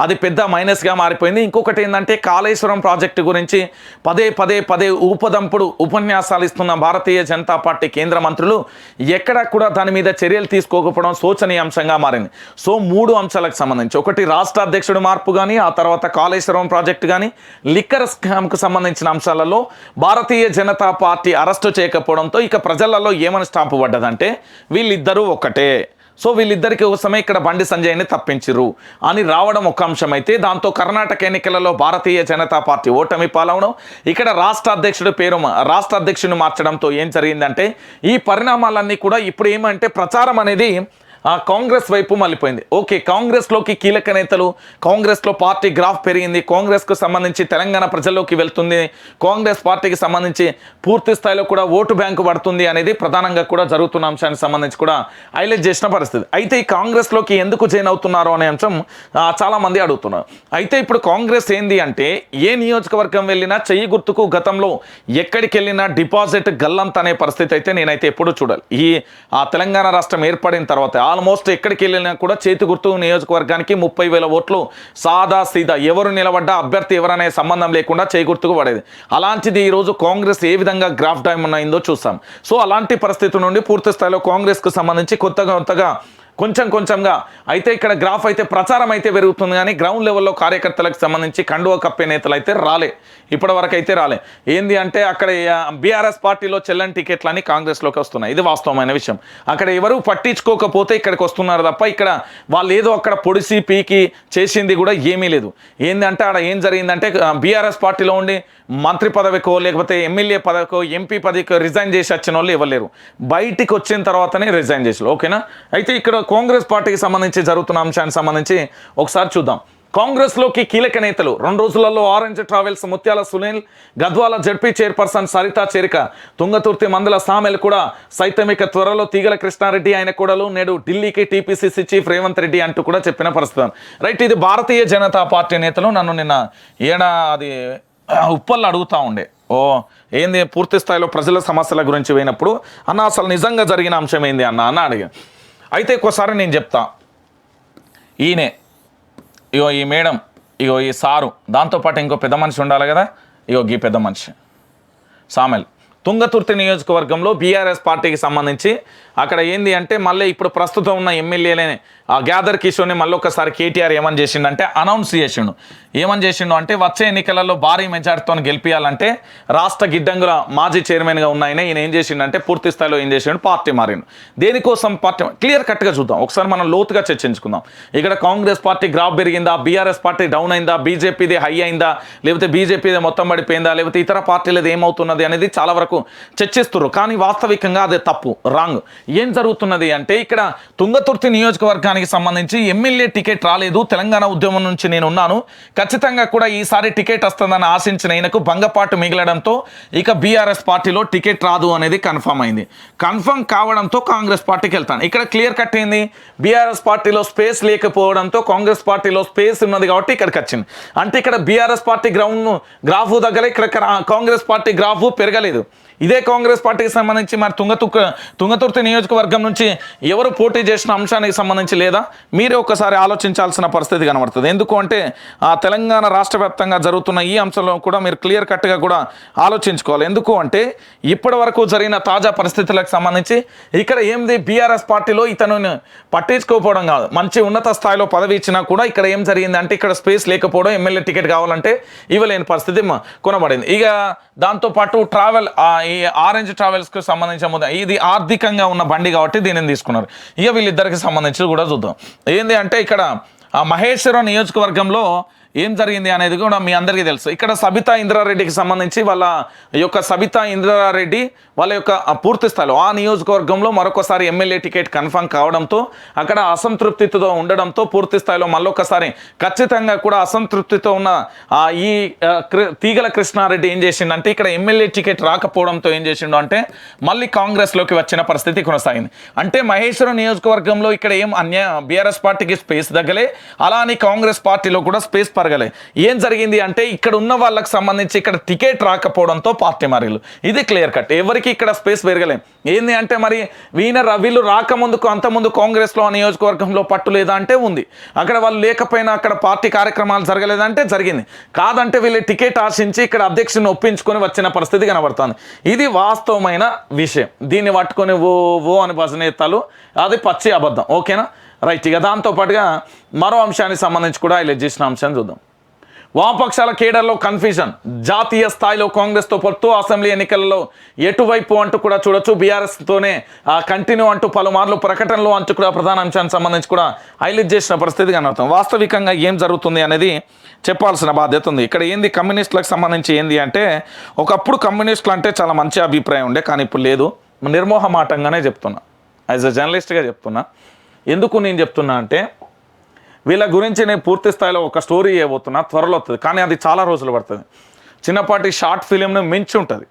S1: అది పెద్ద మైనస్గా మారిపోయింది. ఇంకొకటి ఏంటంటే కాళేశ్వరం ప్రాజెక్టు గురించి పదే ఊపదంపుడు ఉపన్యాసాలు ఇస్తున్న భారతీయ జనతా పార్టీ కేంద్ర మంత్రులు ఎక్కడా కూడా దాని మీద చర్యలు తీసుకోకపోవడం శోచనీయాంశంగా మారింది. సో 3 అంశాలకు సంబంధించి ఒకటి రాష్ట్ర అధ్యక్షుడు మార్పు కానీ ఆ తర్వాత కాళేశ్వరం ప్రాజెక్టు కానీ లిక్కర్ స్కామ్ స్కామ్కు సంబంధించిన అంశాలలో భారతీయ జనతా పార్టీ అరెస్టు చేయకపోవడంతో ఇక ప్రజలలో ఏమని స్టాంపు పడ్డదంటే వీళ్ళిద్దరూ ఒకటే, సో వీళ్ళిద్దరికి కోసమే ఇక్కడ బండి సంజయ్ని తప్పించిరు అని రావడం ఒక అంశం అయితే, దాంతో కర్ణాటక ఎన్నికలలో భారతీయ జనతా పార్టీ ఓటమి పాలవడం, ఇక్కడ రాష్ట్ర అధ్యక్షుడిని మార్చడంతో ఏం జరిగిందంటే ఈ పరిణామాలన్నీ కూడా ఇప్పుడు ఏమంటే ప్రచారం అనేది కాంగ్రెస్ వైపు మళ్ళీపోయింది. ఓకే, కాంగ్రెస్లోకి కీలక నేతలు, కాంగ్రెస్లో పార్టీ గ్రాఫ్ పెరిగింది, కాంగ్రెస్కు సంబంధించి తెలంగాణ ప్రజల్లోకి వెళ్తుంది, కాంగ్రెస్ పార్టీకి సంబంధించి పూర్తి స్థాయిలో కూడా ఓటు బ్యాంకు పడుతుంది అనేది ప్రధానంగా కూడా జరుగుతున్న అంశానికి సంబంధించి కూడా హైలైట్ చేసిన పరిస్థితి. అయితే ఈ కాంగ్రెస్లోకి ఎందుకు జాయిన్ అవుతున్నారు అనే అంశం చాలామంది అడుగుతున్నారు. అయితే ఇప్పుడు కాంగ్రెస్ ఏంది అంటే ఏ నియోజకవర్గం వెళ్ళినా చెయ్యి గుర్తుకు గతంలో ఎక్కడికి వెళ్ళినా డిపాజిట్ గల్లంత అనే పరిస్థితి అయితే నేనైతే ఎప్పుడూ చూడాలి. తెలంగాణ రాష్ట్రం ఏర్పడిన తర్వాత ఆల్మోస్ట్ ఎక్కడికి వెళ్ళినా కూడా చేతి గుర్తు నియోజకవర్గానికి 30,000 ఓట్లు సాదా సీదా, ఎవరు నిలబడ్డా అభ్యర్థి ఎవరనే సంబంధం లేకుండా చేయి గుర్తుకు పడేది. అలాంటిది ఈరోజు కాంగ్రెస్ ఏ విధంగా గ్రాఫ్ డైమండ్ అయిందో చూసాం. సో అలాంటి పరిస్థితి నుండి పూర్తి స్థాయిలో కాంగ్రెస్కు సంబంధించి కొత్తగా కొంచెంగా అయితే ఇక్కడ గ్రాఫ్ అయితే ప్రచారం అయితే పెరుగుతుంది, కానీ గ్రౌండ్ లెవెల్లో కార్యకర్తలకు సంబంధించి కండువ కప్పే నేతలు అయితే రాలే, ఇప్పటి వరకు అయితే రాలే. ఏంది అంటే అక్కడ బీఆర్ఎస్ పార్టీలో చెల్లని టికెట్లని కాంగ్రెస్లోకి వస్తున్నాయి, ఇది వాస్తవమైన విషయం. అక్కడ ఎవరు పట్టించుకోకపోతే ఇక్కడికి వస్తున్నారు తప్ప ఇక్కడ వాళ్ళు ఏదో అక్కడ పొడిసి పీకి చేసింది కూడా ఏమీ లేదు. ఏంటంటే అక్కడ ఏం జరిగిందంటే బీఆర్ఎస్ పార్టీలో ఉండి మంత్రి పదవికో లేకపోతే ఎమ్మెల్యే పదవికో ఎంపీ పదవికో రిజైన్ చేసి వచ్చిన వాళ్ళు ఇవ్వలేరు, బయటికి వచ్చిన తర్వాతనే రిజైన్ చేసారు. ఓకేనా? అయితే ఇక్కడ కాంగ్రెస్ పార్టీకి సంబంధించి జరుగుతున్న అంశానికి సంబంధించి ఒకసారి చూద్దాం. కాంగ్రెస్లోకి కీలక నేతలు 2 రోజులలో ఆరెంజ్ ట్రావెల్స్ ముత్యాల సునీల్, గద్వాల జడ్పీ చైర్పర్సన్ సరితా చేరిక, తుంగతుర్తి మందల సామెల్ కూడా సైతం ఇక త్వరలో తీగల కృష్ణారెడ్డి ఆయన కూడలు నేడు ఢిల్లీకి టీపీసీసీ చీఫ్ రేవంత్ రెడ్డి అంటూ కూడా చెప్పిన పరిస్థితి. రైట్, ఇది భారతీయ జనతా పార్టీ నేతలు నన్ను నిన్న అది ఉప్పల్లో అడుగుతూ ఉండే, ఏంది పూర్తి స్థాయిలో ప్రజల సమస్యల గురించి పోయినప్పుడు అన్న అసలు నిజంగా జరిగిన అంశం ఏంది అన్న అడిగాను. అయితే ఒక్కోసారి నేను చెప్తా, ఈ మేడం, ఈ సారు, దాంతోపాటు ఇంకో పెద్ద మనిషి ఉండాలి కదా, ఈ పెద్ద మనిషి సామెల్ తుంగతుర్తి నియోజకవర్గంలో బీఆర్ఎస్ పార్టీకి సంబంధించి అక్కడ ఏంది అంటే మళ్ళీ ఇప్పుడు ప్రస్తుతం ఉన్న ఎమ్మెల్యేలే గ్యాదర్ కిషోర్ని మళ్ళీ ఒకసారి కేటీఆర్ ఏమని చేసిండంటే అనౌన్స్ చేసిండు అంటే వచ్చే ఎన్నికలలో భారీ మెజార్టీతో గెలిపించాలంటే రాష్ట్ర గిడ్డంగుల మాజీ చైర్మన్గా ఉన్న ఈయన ఏం చేసిండంటే పూర్తి స్థాయిలో ఏం చేసిండు, పార్టీ మారిండు. దేనికోసం పార్టీ క్లియర్ కట్గా చూద్దాం, ఒకసారి మనం లోతుగా చర్చించుకుందాం. ఇక్కడ కాంగ్రెస్ పార్టీ గ్రాఫ్ పెరిగిందా, బీఆర్ఎస్ పార్టీ డౌన్ అయిందా, బీజేపీది హై అయిందా, లేకపోతే బీజేపీది మొత్తం పడిపోయిందా, లేకపోతే ఇతర పార్టీలది ఏమవుతున్నది అనేది చాలా వరకు చర్చిస్తున్నారు. కానీ వాస్తవికంగా అదే తప్పు, రాంగ్. ఏం జరుగుతున్నది అంటే ఇక్కడ తుంగతుర్తి నియోజకవర్గానికి సంబంధించి ఎమ్మెల్యే టికెట్ రాలేదు, తెలంగాణ ఉద్యమం నుంచి నేను ఉన్నాను, ఖచ్చితంగా కూడా ఈసారి టికెట్ వస్తుందని ఆశించిన ఈయనకు భంగపాటు మిగలడంతో ఇక బీఆర్ఎస్ పార్టీలో టికెట్ రాదు అనేది కన్ఫర్మ్ అయింది. కన్ఫర్మ్ కావడంతో కాంగ్రెస్ పార్టీకి వెళ్తాను. ఇక్కడ క్లియర్ కట్ అయింది, బీఆర్ఎస్ పార్టీలో స్పేస్ లేకపోవడంతో కాంగ్రెస్ పార్టీలో స్పేస్ ఉన్నది కాబట్టి ఇక్కడికి వచ్చింది. అంటే ఇక్కడ బీఆర్ఎస్ పార్టీ గ్రాఫ్ దగ్గర ఇక్కడ కాంగ్రెస్ పార్టీ గ్రాఫ్ పెరగలేదు. ఇదే కాంగ్రెస్ పార్టీకి సంబంధించి మరి తుంగతుర్తి నియోజకవర్గం నుంచి ఎవరు పోటీ చేసిన అంశానికి సంబంధించి లేదా మీరే ఒకసారి ఆలోచించాల్సిన పరిస్థితి కనబడుతుంది. ఎందుకు అంటే తెలంగాణ రాష్ట్ర వ్యాప్తంగా జరుగుతున్న ఈ అంశంలో కూడా మీరు క్లియర్ కట్గా కూడా ఆలోచించుకోవాలి. ఎందుకు అంటే ఇప్పటి వరకు జరిగిన తాజా పరిస్థితులకు సంబంధించి ఇక్కడ ఏంది, బీఆర్ఎస్ పార్టీలో ఇతను పట్టించుకోకపోవడం కాదు, మంచి ఉన్నత స్థాయిలో పదవి ఇచ్చినా కూడా ఇక్కడ ఏం జరిగింది అంటే ఇక్కడ స్పేస్ లేకపోవడం, ఎమ్మెల్యే టికెట్ కావాలంటే ఇవ్వలేని పరిస్థితి కొనబడింది. ఇక దాంతోపాటు ఈ ఆరెంజ్ ట్రావెల్స్కి సంబంధించిన ఇది ఆర్థికంగా ఉన్న బండి కాబట్టి దీనిని తీసుకున్నారు. ఇక వీళ్ళిద్దరికి సంబంధించి కూడా చూద్దాం. ఏంది అంటే ఇక్కడ మహేశ్వరం నియోజకవర్గంలో ఏం జరిగింది అనేది కూడా మీ అందరికీ తెలుసు. ఇక్కడ సబితా ఇంద్రారెడ్డికి సంబంధించి వాళ్ళ యొక్క సబితా ఇంద్రారెడ్డి వాళ్ళ యొక్క పూర్తి స్థాయిలో ఆ నియోజకవర్గంలో మరొకసారి ఎమ్మెల్యే టికెట్ కన్ఫర్మ్ కావడంతో అక్కడ అసంతృప్తితో ఉండడంతో పూర్తి స్థాయిలో మళ్ళొకసారి ఖచ్చితంగా కూడా అసంతృప్తితో ఉన్న ఈ తీగల కృష్ణారెడ్డి ఏం చేసిండంటే ఇక్కడ ఎమ్మెల్యే టికెట్ రాకపోవడంతో ఏం చేసిండు అంటే మళ్ళీ కాంగ్రెస్లోకి వచ్చిన పరిస్థితి కొనసాగింది. అంటే మహేశ్వరం నియోజకవర్గంలో ఇక్కడ ఏం బీఆర్ఎస్ పార్టీకి స్పేస్ తగ్గలే, అలా అని కాంగ్రెస్ పార్టీలో కూడా స్పేస్ పరగలే. ఏం జరిగింది అంటే ఇక్కడ ఉన్న వాళ్ళకి సంబంధించి ఇక్కడ టికెట్ రాకపోవడంతో పార్టీ మారిలు, ఇది క్లియర్ కట్. ఎవరికి ఇక్కడ స్పేస్ పెరగలే. ఏంది అంటే మరి వీళ్ళు రాకముందుకు అంతకుముందు కాంగ్రెస్లో నియోజకవర్గంలో పట్టు లేదా అంటే ఉంది, అక్కడ వాళ్ళు లేకపోయినా అక్కడ పార్టీ కార్యక్రమాలు జరగలేదంటే జరిగింది, కాదంటే వీళ్ళు టికెట్ ఆశించి ఇక్కడ అధ్యక్షుని ఒప్పించుకొని వచ్చిన పరిస్థితి కనబడుతుంది. ఇది వాస్తవమైన విషయం. దీన్ని పట్టుకొని ఓ అని భజనేతాలు, అది పచ్చి అబద్ధం. ఓకేనా? రైట్. ఇక దాంతోపాటుగా మరో అంశానికి సంబంధించి కూడా హైలైట్ చేసిన అంశాన్ని చూద్దాం. వామపక్షాల కేడర్లో కన్ఫ్యూజన్, జాతీయ స్థాయిలో కాంగ్రెస్తో పొత్తు, అసెంబ్లీ ఎన్నికలలో ఎటువైపు అంటూ కూడా చూడొచ్చు. బీఆర్ఎస్తోనే కంటిన్యూ అంటూ పలుమార్లు ప్రకటనలు అంటూ కూడా ప్రధాన అంశానికి సంబంధించి కూడా హైలైట్ చేసిన పరిస్థితి కనబడుతుంది. వాస్తవికంగా ఏం జరుగుతుంది అనేది చెప్పాల్సిన బాధ్యత ఉంది. ఇక్కడ ఏంది కమ్యూనిస్టులకు సంబంధించి ఏంది అంటే, ఒకప్పుడు కమ్యూనిస్టులు అంటే చాలా మంచి అభిప్రాయం ఉండే, కానీ ఇప్పుడు లేదు. నిర్మోహమాటంగానే చెప్తున్నా, యాజ్ అ జర్నలిస్ట్గా చెప్తున్నా. ఎందుకు నేను చెప్తున్నా అంటే, వీళ్ళ గురించి నేను పూర్తి స్థాయిలో ఒక స్టోరీ చేయబోతున్నా, త్వరలో వస్తుంది, కానీ అది చాలా రోజులు పడుతుంది. చిన్నపాటి షార్ట్ ఫిలింను మించి ఉంటుంది.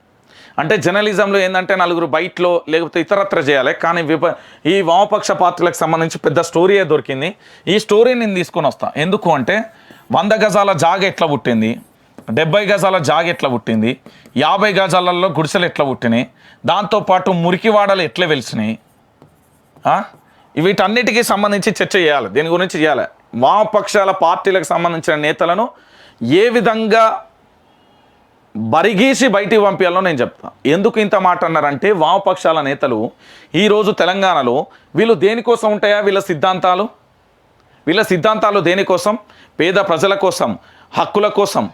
S1: అంటే జర్నలిజంలో ఏంటంటే నలుగురు బయటలో లేకపోతే ఇతరత్ర చేయాలి, కానీ ఈ వామపక్ష పార్టీలకు సంబంధించి పెద్ద స్టోరీయే దొరికింది. ఈ స్టోరీ నేను తీసుకొని వస్తాను. ఎందుకు అంటే 100 గజాల జాగ ఎట్లా పుట్టింది, 70 గజాల జాగ ఎట్లా పుట్టింది, 50 గజాలలో గుడిసెలు ఎట్లా పుట్టినాయి, దాంతోపాటు మురికివాడలు ఎట్లా వెలిసినాయి, వీటన్నిటికీ సంబంధించి చర్చ చేయాలి. దీని గురించి చేయాలి. వామపక్షాల పార్టీలకు సంబంధించిన నేతలను ఏ విధంగా బరిగీసి బయటికి పంపించాలో నేను చెప్తాను. ఎందుకు ఇంత మాట అన్నారంటే, వామపక్షాల నేతలు ఈరోజు తెలంగాణలో వీళ్ళు దేనికోసం ఉంటాయా, వీళ్ళ సిద్ధాంతాలు దేనికోసం? పేద ప్రజల కోసం, హక్కుల కోసం,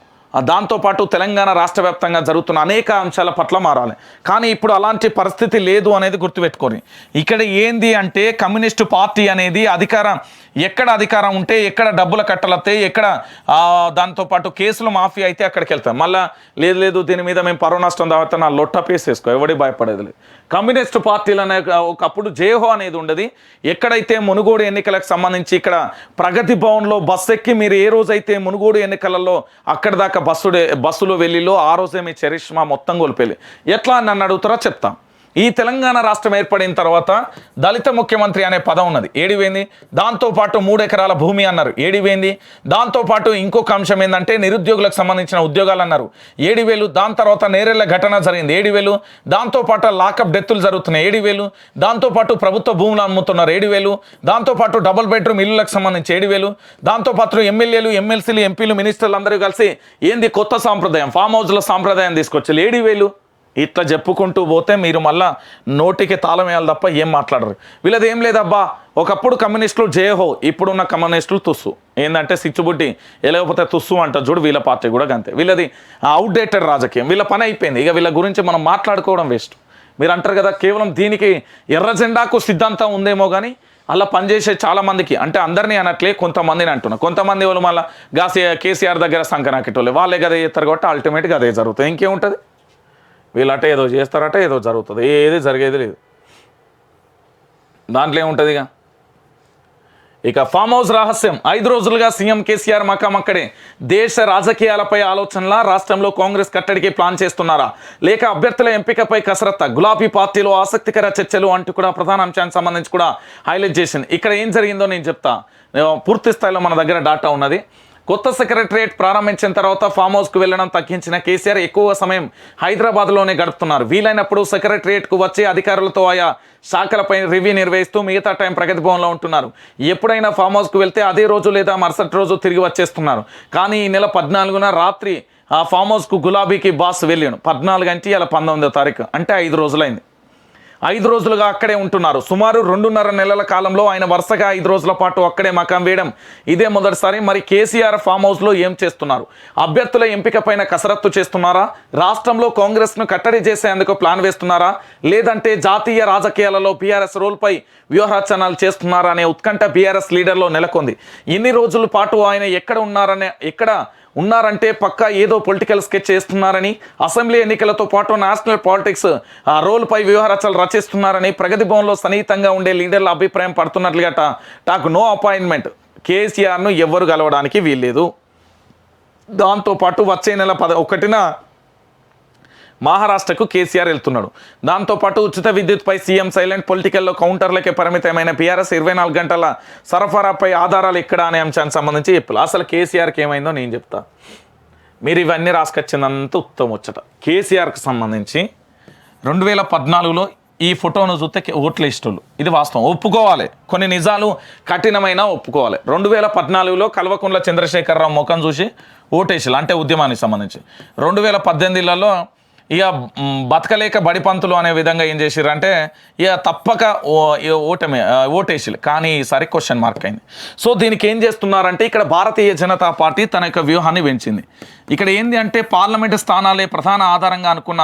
S1: దాంతోపాటు తెలంగాణ రాష్ట్ర వ్యాప్తంగా జరుగుతున్న అనేక అంశాల పట్ల మారాలి. కానీ ఇప్పుడు అలాంటి పరిస్థితి లేదు అనేది గుర్తుపెట్టుకోండి. ఇక్కడ ఏంది అంటే, కమ్యూనిస్టు పార్టీ అనేది ఎక్కడ అధికారం ఉంటే, ఎక్కడ డబ్బుల కట్టలతే, ఎక్కడ దాంతోపాటు కేసులు మాఫీ అయితే అక్కడికి వెళ్తాం. మళ్ళీ లేదు దీని మీద మేము పరువు నష్టం తర్వాత నా లొట్ట పేసేసుకో, ఎవడి భయపడేది లేదు. కమ్యూనిస్టు పార్టీలు అనే ఒకప్పుడు జేహో అనేది ఉండదు. ఎక్కడైతే మునుగోడు ఎన్నికలకు సంబంధించి ఇక్కడ ప్రగతి భవన్లో బస్సు ఎక్కి మీరు ఏ రోజైతే మునుగోడు ఎన్నికలలో అక్కడ దాకా బస్సులో వెళ్ళిలో ఆ రోజే మీ చరిష్మా మొత్తం కోల్పోయి. ఎట్లా నన్ను అడుగుతారో చెప్తాం. ఈ తెలంగాణ రాష్ట్రం ఏర్పడిన తర్వాత దళిత ముఖ్యమంత్రి అనే పదం ఉన్నది, ఏడిపోయింది. దాంతోపాటు 3 ఎకరాల భూమి అన్నారు, ఏడిపోయింది. దాంతోపాటు ఇంకొక అంశం ఏంటంటే, నిరుద్యోగులకు సంబంధించిన ఉద్యోగాలు అన్నారు, 7,000. దాని తర్వాత నేరెళ్ల ఘటన జరిగింది, 7,000. దాంతోపాటు లాకప్ డెత్తులు జరుగుతున్నాయి, 7,000. దాంతోపాటు ప్రభుత్వ భూములు అమ్ముతున్నారు, 7,000. దాంతోపాటు డబుల్ బెడ్రూమ్ ఇళ్లకు సంబంధించి 7,000. దాంతోపాటు ఎమ్మెల్యేలు, ఎమ్మెల్సీలు, ఎంపీలు, మినిస్టర్లు అందరూ కలిసి ఏంది కొత్త సాంప్రదాయం, ఫామ్ హౌస్ల సాంప్రదాయం తీసుకొచ్చి 7,000. ఇట్లా చెప్పుకుంటూ పోతే మీరు మళ్ళా నోటికి తాళం వేయాలి తప్ప ఏం మాట్లాడరు. వీళ్ళది ఏం లేదబ్బా, ఒకప్పుడు కమ్యూనిస్టులు జేహో, ఇప్పుడున్న కమ్యూనిస్టులు తుస్సు. ఏంటంటే సిచ్చుబుడ్డి లేకపోతే తుస్సు అంటారు చూడు, వీళ్ళ పార్టీ కూడా అంతే. వీళ్ళది అవుట్డేటెడ్ రాజకీయం, వీళ్ళ పని అయిపోయింది. ఇక వీళ్ళ గురించి మనం మాట్లాడుకోవడం వేస్ట్. మీరు అంటారు కదా, కేవలం దీనికి ఎర్ర జెండాకు సిద్ధాంతం ఉందేమో కానీ అలా పనిచేసే చాలామందికి, అంటే అందరినీ అనట్లే, కొంతమందిని అంటున్నా. కొంతమంది వాళ్ళు మళ్ళీ కేసీఆర్ దగ్గర సంకనాకెట్టోళ్ళు, వాళ్ళే కదా చేస్తారు కాబట్టి అల్టిమేట్గా అదే జరుగుతుంది. ఇంకేముంటుంది, వీళ్ళంటే ఏదో చేస్తారట, ఏదో జరుగుతుంది, ఏది జరిగేది లేదు. దాంట్లో ఏముంటుంది ఇక ఫామ్ హౌస్ రహస్యం. 5 రోజులుగా సీఎం కేసీఆర్ మకామక్కడే. దేశ రాజకీయాలపై ఆలోచనలా, రాష్ట్రంలో కాంగ్రెస్ కట్టడికి ప్లాన్ చేస్తున్నారా, లేక అభ్యర్థుల ఎంపికపై కసరత్తా? గులాబీ పార్టీలో ఆసక్తికర చర్చలు అంటూ కూడా ప్రధాన అంశానికి సంబంధించి కూడా హైలైట్ చేసింది. ఇక్కడ ఏం జరిగిందో నేను చెప్తా. పూర్తి స్థాయిలో మన దగ్గర డాటా ఉన్నది. కొత్త సెక్రటరియట్ ప్రారంభించిన తర్వాత ఫామ్ హౌస్కు వెళ్ళడం తగ్గించిన కేసీఆర్ ఎక్కువ సమయం హైదరాబాద్లోనే గడుపుతున్నారు. వీలైనప్పుడు సెక్రటరియట్కు వచ్చి అధికారులతో ఆయా శాఖలపై రివ్యూ నిర్వహిస్తూ మిగతా టైం ప్రగతి భవన్లో ఉంటున్నారు. ఎప్పుడైనా ఫామ్ హౌస్కు వెళ్తే అదే రోజు లేదా మరుసటి రోజు తిరిగి వచ్చేస్తున్నారు. కానీ ఈ నెల 14న రాత్రి ఆ ఫామ్ హౌస్కు గులాబీకి బాస్ వెళ్ళాను. 14 అంటే ఇలా 19వ తారీఖు, అంటే 5 రోజులైంది. 5 రోజులుగా అక్కడే ఉంటున్నారు. సుమారు 2.5 నెలల కాలంలో ఆయన వరుసగా 5 రోజుల పాటు అక్కడే మకాం వేయడం ఇదే మొదటిసారి. మరి కేసీఆర్ ఫామ్ హౌస్లో ఏం చేస్తున్నారు? అభ్యర్థుల ఎంపిక పైన కసరత్తు చేస్తున్నారా? రాష్ట్రంలో కాంగ్రెస్ను కట్టడి చేసేందుకు ప్లాన్ వేస్తున్నారా? లేదంటే జాతీయ రాజకీయాలలో బీఆర్ఎస్ రోల్పై వ్యూహరచనలు చేస్తున్నారా అనే ఉత్కంఠ బీఆర్ఎస్ లీడర్లో నెలకొంది. ఇన్ని రోజుల పాటు ఆయన ఎక్కడ ఉన్నారంటే పక్కా ఏదో పొలిటికల్ స్కెచ్ చేస్తున్నారని, అసెంబ్లీ ఎన్నికలతో పాటు నేషనల్ పాలిటిక్స్ రోల్పై వ్యూహరచనలు రచిస్తున్నారని ప్రగతి భవన్లో సన్నిహితంగా ఉండే లీడర్ల అభిప్రాయం పడుతున్నట్లుగా టాక్. నో అపాయింట్మెంట్, కేసీఆర్ను ఎవ్వరు కలవడానికి వీల్లేదు. దాంతోపాటు వచ్చే నెల 1న మహారాష్ట్రకు కేసీఆర్ వెళ్తున్నాడు. దాంతోపాటు ఉచిత విద్యుత్పై సీఎం సైలెంట్, పొలిటికల్లో కౌంటర్లకే పరిమితమైన బీఆర్ఎస్ 24 గంటల సరఫరాపై ఆధారాలు ఎక్కడ అనే అంశానికి సంబంధించి చెప్పాలి. అసలు కేసీఆర్కి ఏమైందో నేను చెప్తా. మీరు ఇవన్నీ రాసుకొచ్చిందంత ఉత్తమం వచ్చట. కేసీఆర్కి సంబంధించి 2014లో ఈ ఫోటోను చూస్తే ఓట్ల ఇష్టలు, ఇది వాస్తవం, ఒప్పుకోవాలి. కొన్ని నిజాలు కఠినమైన ఒప్పుకోవాలి. 2014లో కల్వకుంట్ల చంద్రశేఖరరావు ముఖం చూసి ఓటేసారు, అంటే ఉద్యమానికి సంబంధించి. 2018లలో ఇక బతకలేక బడిపంతులు అనే విధంగా ఏం చేసిర్రు అంటే ఇక తప్పక ఓటేసిరు. కానీ ఈసారి క్వశ్చన్ మార్క్ అయింది. సో దీనికి ఏం చేస్తున్నారంటే ఇక్కడ భారతీయ జనతా పార్టీ తన యొక్క వ్యూహాన్ని పెంచింది. ఇక్కడ ఏంది అంటే పార్లమెంటు స్థానాలే ప్రధాన ఆధారంగా అనుకున్న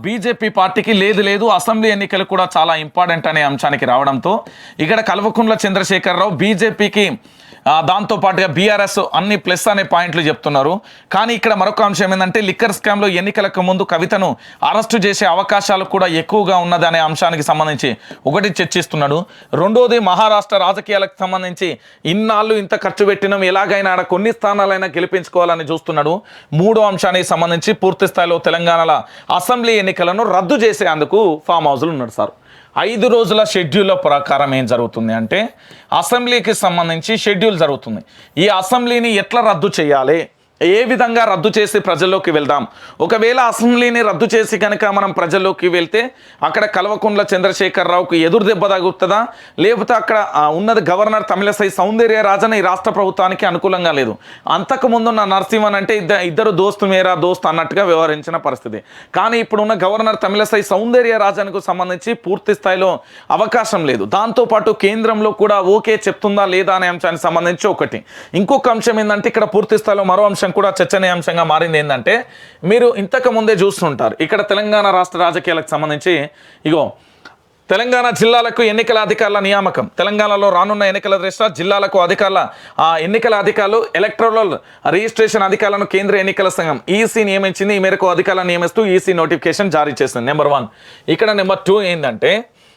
S1: బీజేపీ పార్టీకి లేదు అసెంబ్లీ ఎన్నికలు కూడా చాలా ఇంపార్టెంట్ అనే అంశానికి రావడంతో ఇక్కడ కల్వకుంట్ల చంద్రశేఖరరావు బీజేపీకి దాంతోపాటుగా బీఆర్ఎస్ అన్ని ప్లస్ అనే పాయింట్లు చెప్తున్నారు. కానీ ఇక్కడ మరొక అంశం ఏంటంటే లిక్కర్ స్కామ్లో ఎన్నికలకు ముందు కవితను అరెస్టు చేసే అవకాశాలు కూడా ఎక్కువగా ఉన్నదనే అంశానికి సంబంధించి ఒకటి చర్చిస్తున్నాడు. రెండోది మహారాష్ట్ర రాజకీయాలకు సంబంధించి ఇన్నాళ్ళు ఇంత ఖర్చు పెట్టినాం, ఎలాగైనా ఆడ కొన్ని స్థానాలైనా గెలిపించుకోవాలని చూస్తున్నాడు. మూడో అంశానికి సంబంధించి పూర్తి స్థాయిలో తెలంగాణలో అసెంబ్లీ ఎన్నికలను రద్దు చేసేందుకు ఫామ్ హౌస్లు ఉన్నాడు సార్. 5 రోజుల షెడ్యూల్ ప్రకారం ఏం జరుగుతుంది అంటే అసెంబ్లీకి సంబంధించి షెడ్యూల్ జరుగుతుంది. ఈ అసెంబ్లీని ఎట్లా రద్దు చేయాలి, ఏ విధంగా రద్దు చేసి ప్రజల్లోకి వెళ్దాం. ఒకవేళ అసెంబ్లీని రద్దు చేసి కనుక మనం ప్రజల్లోకి వెళ్తే అక్కడ కల్వకుంట్ల చంద్రశేఖరరావుకు ఎదురు దెబ్బ తగులుతుందా, లేకపోతే అక్కడ ఉన్నది గవర్నర్ తమిళసై సౌందర్యరాజన్ ఈ రాష్ట్ర ప్రభుత్వానికి అనుకూలంగా లేదు. అంతకుముందున్న నరసింహన్ అంటే ఇద్దరు దోస్తు మేరా దోస్త్ అన్నట్టుగా వ్యవహరించిన పరిస్థితి. కానీ ఇప్పుడున్న గవర్నర్ తమిళసై సౌందర్యరాజన్కు సంబంధించి పూర్తి స్థాయిలో అవకాశం లేదు. దాంతోపాటు కేంద్రంలో కూడా ఓకే చెప్తుందా లేదా అనే అంశానికి సంబంధించి ఒకటి. ఇంకొక అంశం ఏంటంటే ఇక్కడ పూర్తి స్థాయిలో మరో అంశం కూడా చర్చనీయాంశంగా మారింది. ఏంటంటే మీరు ఇంతకు ముందే చూస్తుంటారు ఇక్కడ తెలంగాణ రాష్ట్ర రాజకీయాలకు సంబంధించి ఇగో తెలంగాణ జిల్లాలకు ఎన్నికల అధికారుల నియామకం. తెలంగాణలో రానున్న ఎన్నికల దృష్ట్యా జిల్లాలకు ఎన్నికల అధికారులు ఎలక్టోరల్ రిజిస్ట్రేషన్ అధికారులను కేంద్ర ఎన్నికల సంఘం ఈసీ నియమించింది. ఈ మేరకు అధికారులను నియమిస్తూ ఈసీ నోటిఫికేషన్ జారీ చేసింది. నెంబర్ 1. ఇక్కడ నెంబర్ 2 ఏంటంటే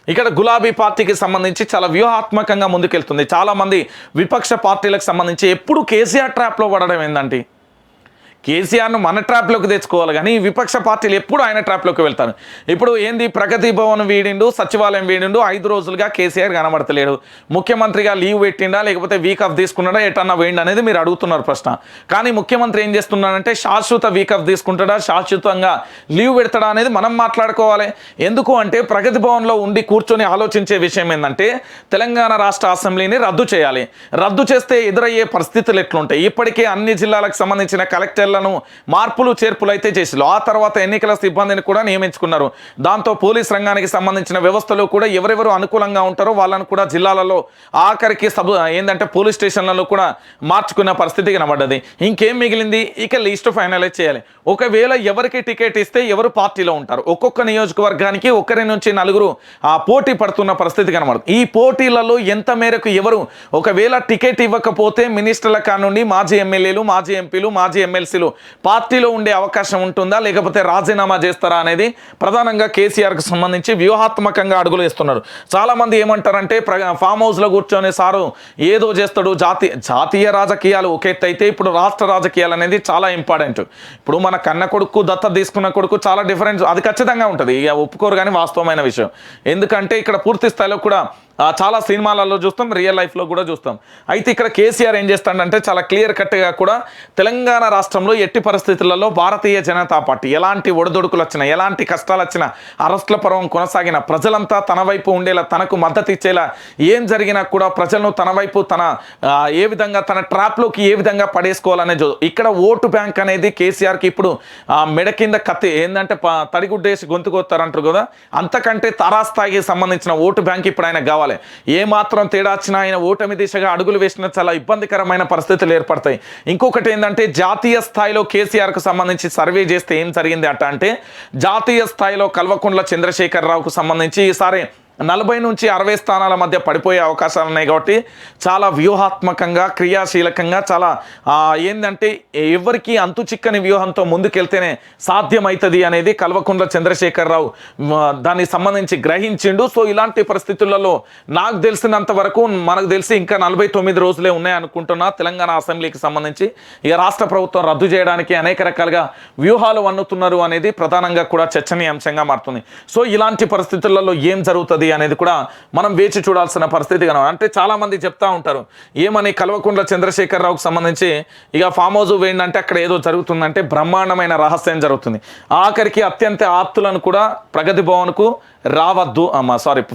S1: ఇక్కడ గులాబీ పార్టీకి సంబంధించి చాలా వ్యూహాత్మకంగా ముందుకెళ్తుంది. చాలామంది విపక్ష పార్టీలకు సంబంధించి ఎప్పుడు కేసీఆర్ ట్రాప్లో పడడం ఏంటంటే కేసీఆర్ను మన ట్రాప్లోకి తెచ్చుకోవాలి, కానీ విపక్ష పార్టీలు ఎప్పుడు ఆయన ట్రాప్లోకి వెళ్తారు. ఇప్పుడు ఏంది ప్రగతి భవన్ వీడిండు, సచివాలయం వీడిండు, 5 రోజులుగా కేసీఆర్ కనబడతలేడు. ముఖ్యమంత్రిగా లీవ్ పెట్టిండా లేకపోతే వీక్ ఆఫ్ తీసుకున్నాడా ఎటన్నా వేయండి అనేది మీరు అడుగుతున్నారు ప్రశ్న. కానీ ముఖ్యమంత్రి ఏం చేస్తున్నాడంటే శాశ్వత వీక్ ఆఫ్ తీసుకుంటాడా, శాశ్వతంగా లీవ్ పెడతాడా అనేది మనం మాట్లాడుకోవాలి. ఎందుకు అంటే ప్రగతి భవన్లో ఉండి కూర్చొని ఆలోచించే విషయం ఏంటంటే తెలంగాణ రాష్ట్ర అసెంబ్లీని రద్దు చేయాలి. రద్దు చేస్తే ఎదురయ్యే పరిస్థితులు ఎట్లుంటాయి. ఇప్పటికే అన్ని జిల్లాలకు సంబంధించిన కలెక్టర్ మార్పులు చేర్పులు అయితే చేసిరు. ఆ తర్వాత ఎన్నికల సిబ్బందిని కూడా నియమించుకున్నారు. దాంతో పోలీస్ రంగానికి సంబంధించిన వ్యవస్థలో కూడా ఎవరెవరు అనుకూలంగా ఉంటారో వాళ్ళను కూడా జిల్లాలలో ఆఖరికి ఏంటంటే పోలీస్ స్టేషన్లలో కూడా మార్చుకున్న పరిస్థితి కనబడ్డది. ఇంకేం మిగిలింది, ఇక లిస్ట్ ఫైనలైజ్ చేయాలి. ఒకవేళ ఎవరికి టికెట్ ఇస్తే ఎవరు పార్టీలో ఉంటారు, ఒక్కొక్క నియోజకవర్గానికి 1 నుంచి 4 పోటీ పడుతున్న పరిస్థితి కనబడుతుంది. ఈ పోటీలలో ఎంత మేరకు ఎవరు ఒకవేళ టికెట్ ఇవ్వకపోతే మినిస్టర్ల కానుండి మాజీ ఎమ్మెల్యేలు, మాజీ ఎంపీలు, మాజీ ఎమ్మెల్సీలు పార్టీలో ఉండే అవకాశం ఉంటుందా లేకపోతే రాజీనామా చేస్తారా అనేది ప్రధానంగా కేసీఆర్కి సంబంధించి వ్యూహాత్మకంగా అడుగులు వేస్తున్నారు. చాలా మంది ఏమంటారంటే ఫామ్ హౌస్లో కూర్చొని సారు ఏదో చేస్తాడు. జాతీయ రాజకీయాలు ఒక ఎత్తు అయితే ఇప్పుడు రాష్ట్ర రాజకీయాలు అనేది చాలా ఇంపార్టెంట్. ఇప్పుడు మన కన్న కొడుకు దత్త తీసుకున్న కొడుకు చాలా డిఫరెన్స్, అది ఖచ్చితంగా ఉంటుంది. ఇక ఒప్పుకోరు కానీ వాస్తవమైన విషయం. ఎందుకంటే ఇక్కడ పూర్తి స్థాయిలో కూడా చాలా సినిమాలలో చూస్తాం, రియల్ లైఫ్లో కూడా చూస్తాం. అయితే ఇక్కడ కేసీఆర్ ఏం చేస్తాడంటే చాలా క్లియర్ కట్గా కూడా తెలంగాణ రాష్ట్రంలో ఎట్టి పరిస్థితులలో భారతీయ జనతా పార్టీ ఎలాంటి ఒడిదొడుకులు వచ్చినా, ఎలాంటి కష్టాలు వచ్చినా, అరెస్టుల పర్వం కొనసాగిన ప్రజలంతా తన వైపు ఉండేలా, తనకు మద్దతు ఇచ్చేలా, ఏం జరిగినా కూడా ప్రజలను తన వైపు ఏ విధంగా తన ట్రాప్లోకి ఏ విధంగా పడేసుకోవాలనే ఇక్కడ ఓటు బ్యాంక్ అనేది కేసీఆర్కి ఇప్పుడు మెడ కింద కత్తి ఏంటంటే తడిగుడ్డేసి గొంతుకొస్తారంటారు కదా, అంతకంటే తారాస్థాయికి సంబంధించిన ఓటు బ్యాంక్ ఇప్పుడు ఆయన కావాలి. ఏ మాత్రం తేడా వచ్చినా ఆయన ఓటమి దిశగా అడుగులు వేసిన చాలా ఇబ్బందికరమైన పరిస్థితులు ఏర్పడతాయి. ఇంకొకటి ఏంటంటే జాతీయ స్థాయిలో కేసీఆర్కు సంబంధించి సర్వే చేస్తే ఏం జరిగింది అంటే జాతీయ స్థాయిలో కల్వకుంట్ల చంద్రశేఖరరావుకు సంబంధించి ఈసారి 40 నుంచి 60 స్థానాల మధ్య పడిపోయే అవకాశాలు ఉన్నాయి. కాబట్టి చాలా వ్యూహాత్మకంగా, క్రియాశీలకంగా, చాలా ఏంటంటే ఎవరికి అంతు చిక్కని వ్యూహంతో ముందుకెళ్తేనే సాధ్యమవుతుంది అనేది కల్వకుంట్ల చంద్రశేఖరరావు దానికి సంబంధించి గ్రహించిండు. సో ఇలాంటి పరిస్థితులలో నాకు తెలిసినంత వరకు మనకు తెలిసి ఇంకా 49 రోజులే ఉన్నాయి అనుకుంటున్నా తెలంగాణ అసెంబ్లీకి సంబంధించి. ఇక రాష్ట్ర ప్రభుత్వం రద్దు చేయడానికి అనేక రకాలుగా వ్యూహాలు వన్నుతున్నారు అనేది ప్రధానంగా కూడా చర్చనీయాంశంగా మారుతుంది. సో ఇలాంటి పరిస్థితులలో ఏం జరుగుతుంది అనేది కూడా మనం వేచి చూడాల్సిన పరిస్థితి కనుక. అంటే చాలా మంది చెప్తా ఉంటారు ఏమని కల్వకుంట్ల చంద్రశేఖరరావుకు సంబంధించి ఇక ఫామ్ హౌస్ వేయండి అక్కడ ఏదో జరుగుతుందంటే బ్రహ్మాండమైన రహస్యం జరుగుతుంది. ఆఖరికి అత్యంత ఆప్తులను కూడా ప్రగతి భవన్కు రావద్దు,